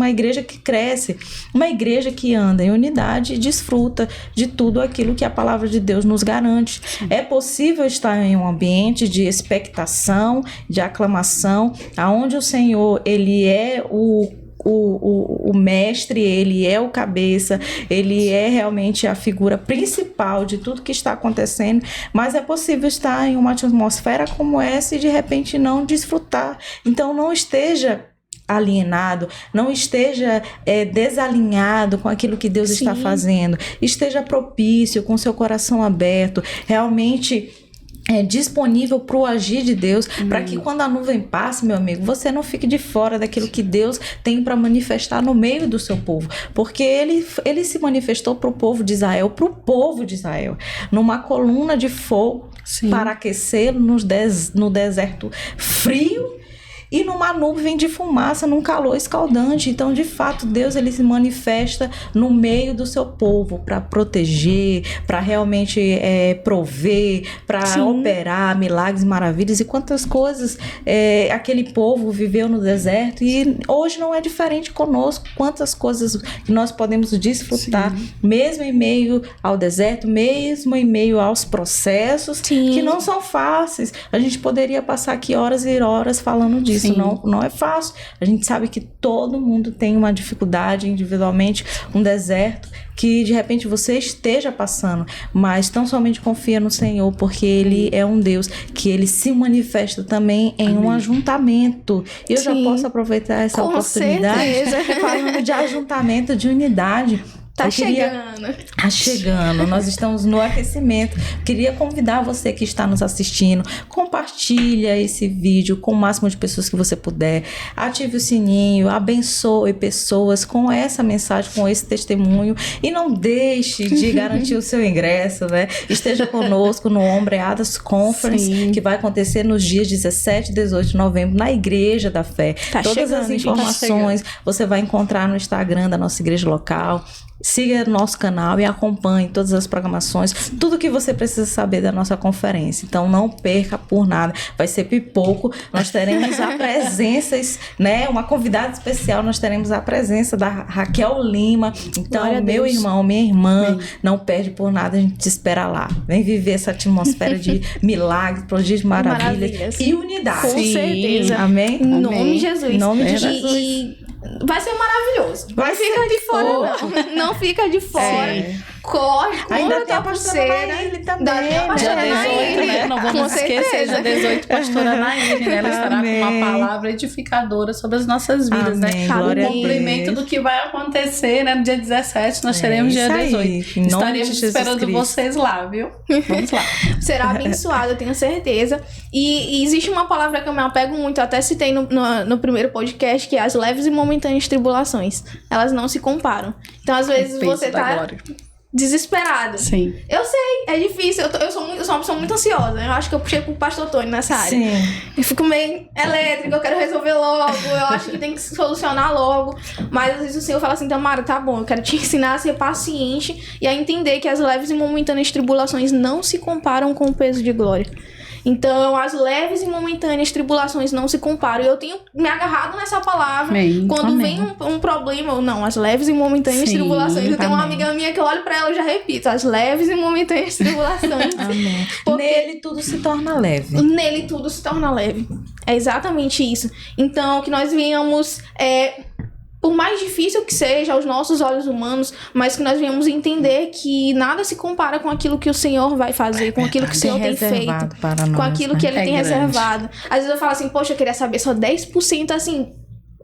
igreja que cresce, uma igreja que anda em unidade e desfruta de tudo aquilo que a palavra de Deus nos garante. É possível estar em um ambiente de expectação, de aclamação, aonde o Senhor, ele é o mestre, ele é o cabeça, ele é realmente a figura principal de tudo que está acontecendo, mas é possível estar em uma atmosfera como essa e de repente não desfrutar. Então não esteja alienado, não esteja desalinhado com aquilo que Deus está fazendo, esteja propício, com seu coração aberto, realmente disponível para o agir de Deus, para que quando a nuvem passe, meu amigo, você não fique de fora daquilo que Deus tem para manifestar no meio do seu povo, porque ele se manifestou para o povo de Israel, numa coluna de fogo para aquecê-lo no deserto frio, e numa nuvem de fumaça, num calor escaldante. Então, de fato, Deus, ele se manifesta no meio do seu povo para proteger, para realmente prover, para operar milagres, maravilhas. E quantas coisas aquele povo viveu no deserto, e hoje não é diferente conosco. Quantas coisas que nós podemos desfrutar, mesmo em meio ao deserto, mesmo em meio aos processos que não são fáceis. A gente poderia passar aqui horas e horas falando disso. Não é fácil. A gente sabe que todo mundo tem uma dificuldade individualmente, um deserto que de repente você esteja passando, mas tão somente confia no Senhor, porque Ele é um Deus que Ele se manifesta também em um ajuntamento. Eu já posso aproveitar essa oportunidade falando de ajuntamento, de unidade. Tá chegando. Nós estamos no aquecimento. Queria convidar você que está nos assistindo, compartilha esse vídeo com o máximo de pessoas que você puder. Ative o sininho, abençoe pessoas com essa mensagem, com esse testemunho, e não deixe de garantir o seu ingresso, né? Esteja conosco no Ombreadas Conference, que vai acontecer nos dias 17 e 18 de novembro na Igreja da Fé. Todas as informações você vai encontrar no Instagram da nossa igreja local. Siga nosso canal e acompanhe todas as programações, tudo que você precisa saber da nossa conferência. Então não perca por nada, vai ser pipoco. Nós teremos a presença, né, uma convidada especial. Nós teremos a presença da Raquel Lima. Então, meu irmão, minha irmã, não perde por nada, a gente te espera lá. Vem viver essa atmosfera de milagres, prodígios, maravilhas e unidade. Com certeza. Amém? Em nome de Jesus. Em nome de Jesus. Vai ser maravilhoso. Não fica de fora, não. Não fica de fora. Corre, ainda tem a pastora Naíli também. Dia 18, né? Não vamos esquecer, dia 18, pastora Naíli, né? Ela estará com uma palavra edificadora sobre as nossas vidas, né? O cumprimento do que vai acontecer, né? No dia 17, nós teremos dia 18. Estaremos esperando vocês lá, viu? Vamos lá. Será abençoado, eu tenho certeza. E existe uma palavra que eu me apego muito, eu até citei no primeiro podcast, que é as leves e momentâneas tribulações. Elas não se comparam. Então, às vezes, você tá desesperado. Sim. Eu sei, é difícil. Eu sou uma pessoa muito ansiosa. Eu acho que eu puxei pro pastor Tony nessa área. Sim. Eu fico meio elétrica, eu quero resolver logo, eu acho que tem que solucionar logo. Mas às vezes o Senhor fala assim, Tamara, tá bom, eu quero te ensinar a ser paciente e a entender que as leves e momentâneas tribulações não se comparam com o peso de glória. Então, as leves e momentâneas tribulações não se comparam. Eu tenho me agarrado nessa palavra. Quando vem um problema, ou não, as leves e momentâneas tribulações. Eu tenho uma amiga minha que eu olho pra ela e já repito, as leves e momentâneas tribulações. Amém. Nele tudo se torna leve. Nele tudo se torna leve. É exatamente isso. Então, que nós venhamos... por mais difícil que seja aos nossos olhos humanos, mas que nós venhamos entender que nada se compara com aquilo que o Senhor vai fazer, com aquilo que o Senhor tem feito, com aquilo que Ele tem reservado. Às vezes eu falo assim, poxa, eu queria saber só 10% assim...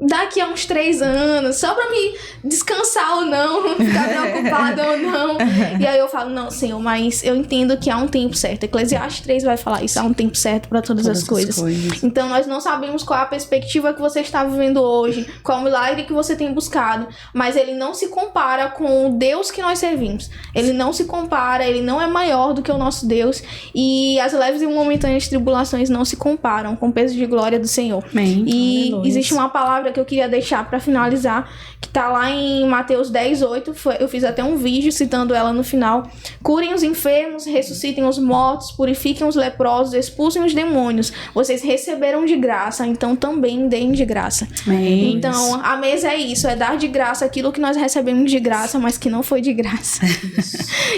daqui a uns 3 anos, só pra me descansar ou não, ficar preocupada ou não. E aí eu falo, não, Senhor, mas eu entendo que há um tempo certo. Eclesiastes 3 vai falar isso, há um tempo certo pra todas as coisas. Então nós não sabemos qual é a perspectiva que você está vivendo hoje, qual é o milagre que você tem buscado, mas ele não se compara com o Deus que nós servimos. Ele não se compara, ele não é maior do que o nosso Deus, e as leves e momentâneas tribulações não se comparam com o peso de glória do Senhor. Amém. E existe uma palavra que eu queria deixar pra finalizar, que tá lá em Mateus 10:8, eu fiz até um vídeo citando ela no final, Curem os enfermos, ressuscitem os mortos, purifiquem os leprosos, expulsem os demônios. Vocês receberam de graça, então também deem de graça. Amém. Então, a mesa é isso, é dar de graça aquilo que nós recebemos de graça, mas que não foi de graça.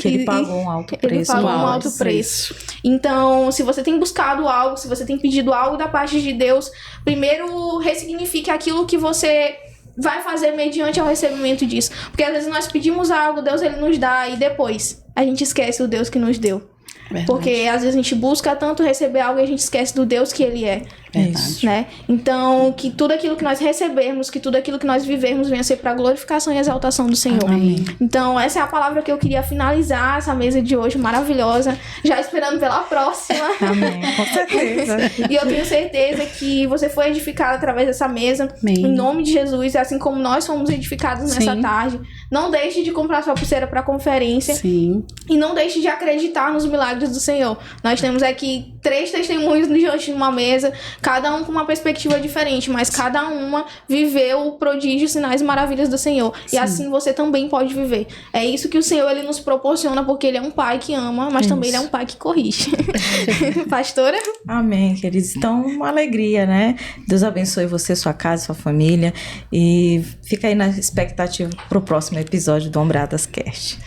Que ele pagou um alto preço. Ele pagou um alto preço. Então, se você tem buscado algo, se você tem pedido algo da parte de Deus, primeiro ressignifique aquilo que você vai fazer mediante ao recebimento disso. Porque às vezes nós pedimos algo, Deus ele nos dá, e depois a gente esquece o Deus que nos deu. Verdade. Porque às vezes a gente busca tanto receber algo e a gente esquece do Deus que ele é. Verdade. Né? Então, que tudo aquilo que nós recebemos, que tudo aquilo que nós vivemos venha ser para a glorificação e exaltação do Senhor. Amém. Então, essa é a palavra que eu queria finalizar essa mesa de hoje maravilhosa, já esperando pela próxima. Amém, com certeza. E eu tenho certeza que você foi edificado através dessa mesa. Amém. Em nome de Jesus, assim como nós fomos edificados nessa Sim. tarde. Não deixe de comprar sua pulseira para a conferência. Sim. E não deixe de acreditar nos milagres do Senhor. Nós temos aqui 3 testemunhos diante de uma mesa, cada um com uma perspectiva diferente, mas cada uma viveu o prodígio, sinais e maravilhas do Senhor. Sim. E assim você também pode viver. É isso que o Senhor ele nos proporciona, porque ele é um pai que ama, mas também ele é um pai que corrige. Pastora? Amém, queridos. Então, uma alegria, né? Deus abençoe você, sua casa, sua família. E fica aí na expectativa pro próximo episódio do Ombradas Cast.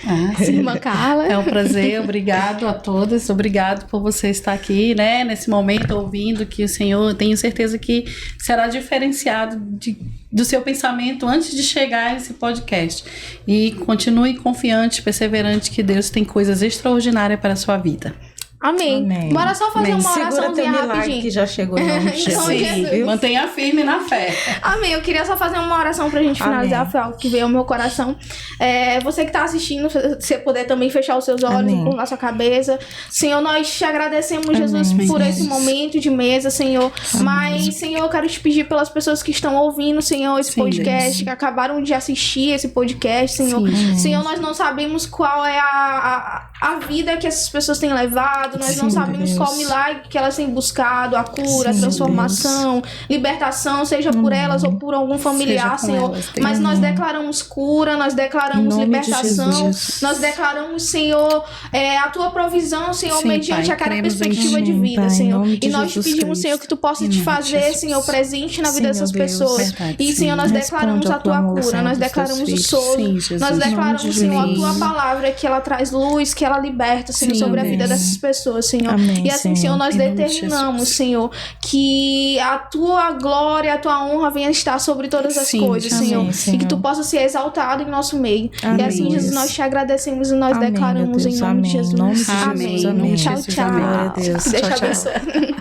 Irmã Carla. É um prazer, obrigado a todas, obrigado por você estar aqui, né, nesse momento ouvindo, que o Senhor, tenho certeza que será diferenciado do seu pensamento antes de chegar a esse podcast. E continue confiante, perseverante, que Deus tem coisas extraordinárias para a sua vida. Amém. Amém. Bora só fazer Amém. uma Segura teu oraçãozinha milagre rapidinho. que já chegou em nome de Em nome de Jesus, Jesus. viu? Mantenha firme na fé. Amém. Eu queria só fazer uma oração pra gente finalizar, Amém. foi algo que veio ao meu coração. Você que tá assistindo, se você puder também fechar os seus olhos, Amém. curvar sua cabeça. Senhor, nós te agradecemos, Jesus, Amém. por esse Jesus. momento de mesa, Senhor. Mas, Senhor, eu quero te pedir pelas pessoas que estão ouvindo, Senhor, esse Sim, podcast, Deus. que acabaram de assistir esse podcast, Senhor. Sim. Senhor, nós não sabemos qual é a vida que essas pessoas têm levado, nós não Sim, sabemos Deus. qual o milagre que elas têm buscado, a cura, Sim, a transformação, libertação, seja por elas ou por algum familiar, Seja com Senhor. elas, Deus. Mas nós declaramos cura, nós declaramos Em nome de libertação, Jesus. nós declaramos, Senhor, a tua provisão, Senhor, Sim, mediante Pai, a cada cremos em perspectiva Ti. de vida, Pai, em Senhor. nome de E nós te Jesus pedimos, Cristo. Senhor, que tu possa Em te nome de fazer, Jesus. Senhor, presente na vida Sim, dessas ó Deus. pessoas. Verdade, E, sim. Senhor, nós declaramos Responde a ao tua clamor, cura, Senhor, nós dos teus declaramos o filhos. solo, Sim, Jesus. nós Em nome declaramos, de Senhor, a Jesus. tua palavra, que ela traz luz, que ela liberta, Senhor, Sim, sobre a vida Deus. dessas pessoas, Senhor. Amém, E assim, Senhor, nós Em nome de determinamos, Jesus. Senhor, que a tua glória, a tua honra venha estar sobre todas as Sim, coisas, amém, Senhor. E que Senhor. tu possa ser exaltado em nosso meio. E Amém, assim, Jesus, Deus. nós te agradecemos e nós Amém, declaramos meu Deus, em nome de amém. Jesus. Em nome de Amém. Jesus, Em nome amém. de Tchau, Jesus, tchau. amém. Glória a Deus. Deus te Tchau, tchau. abençoe.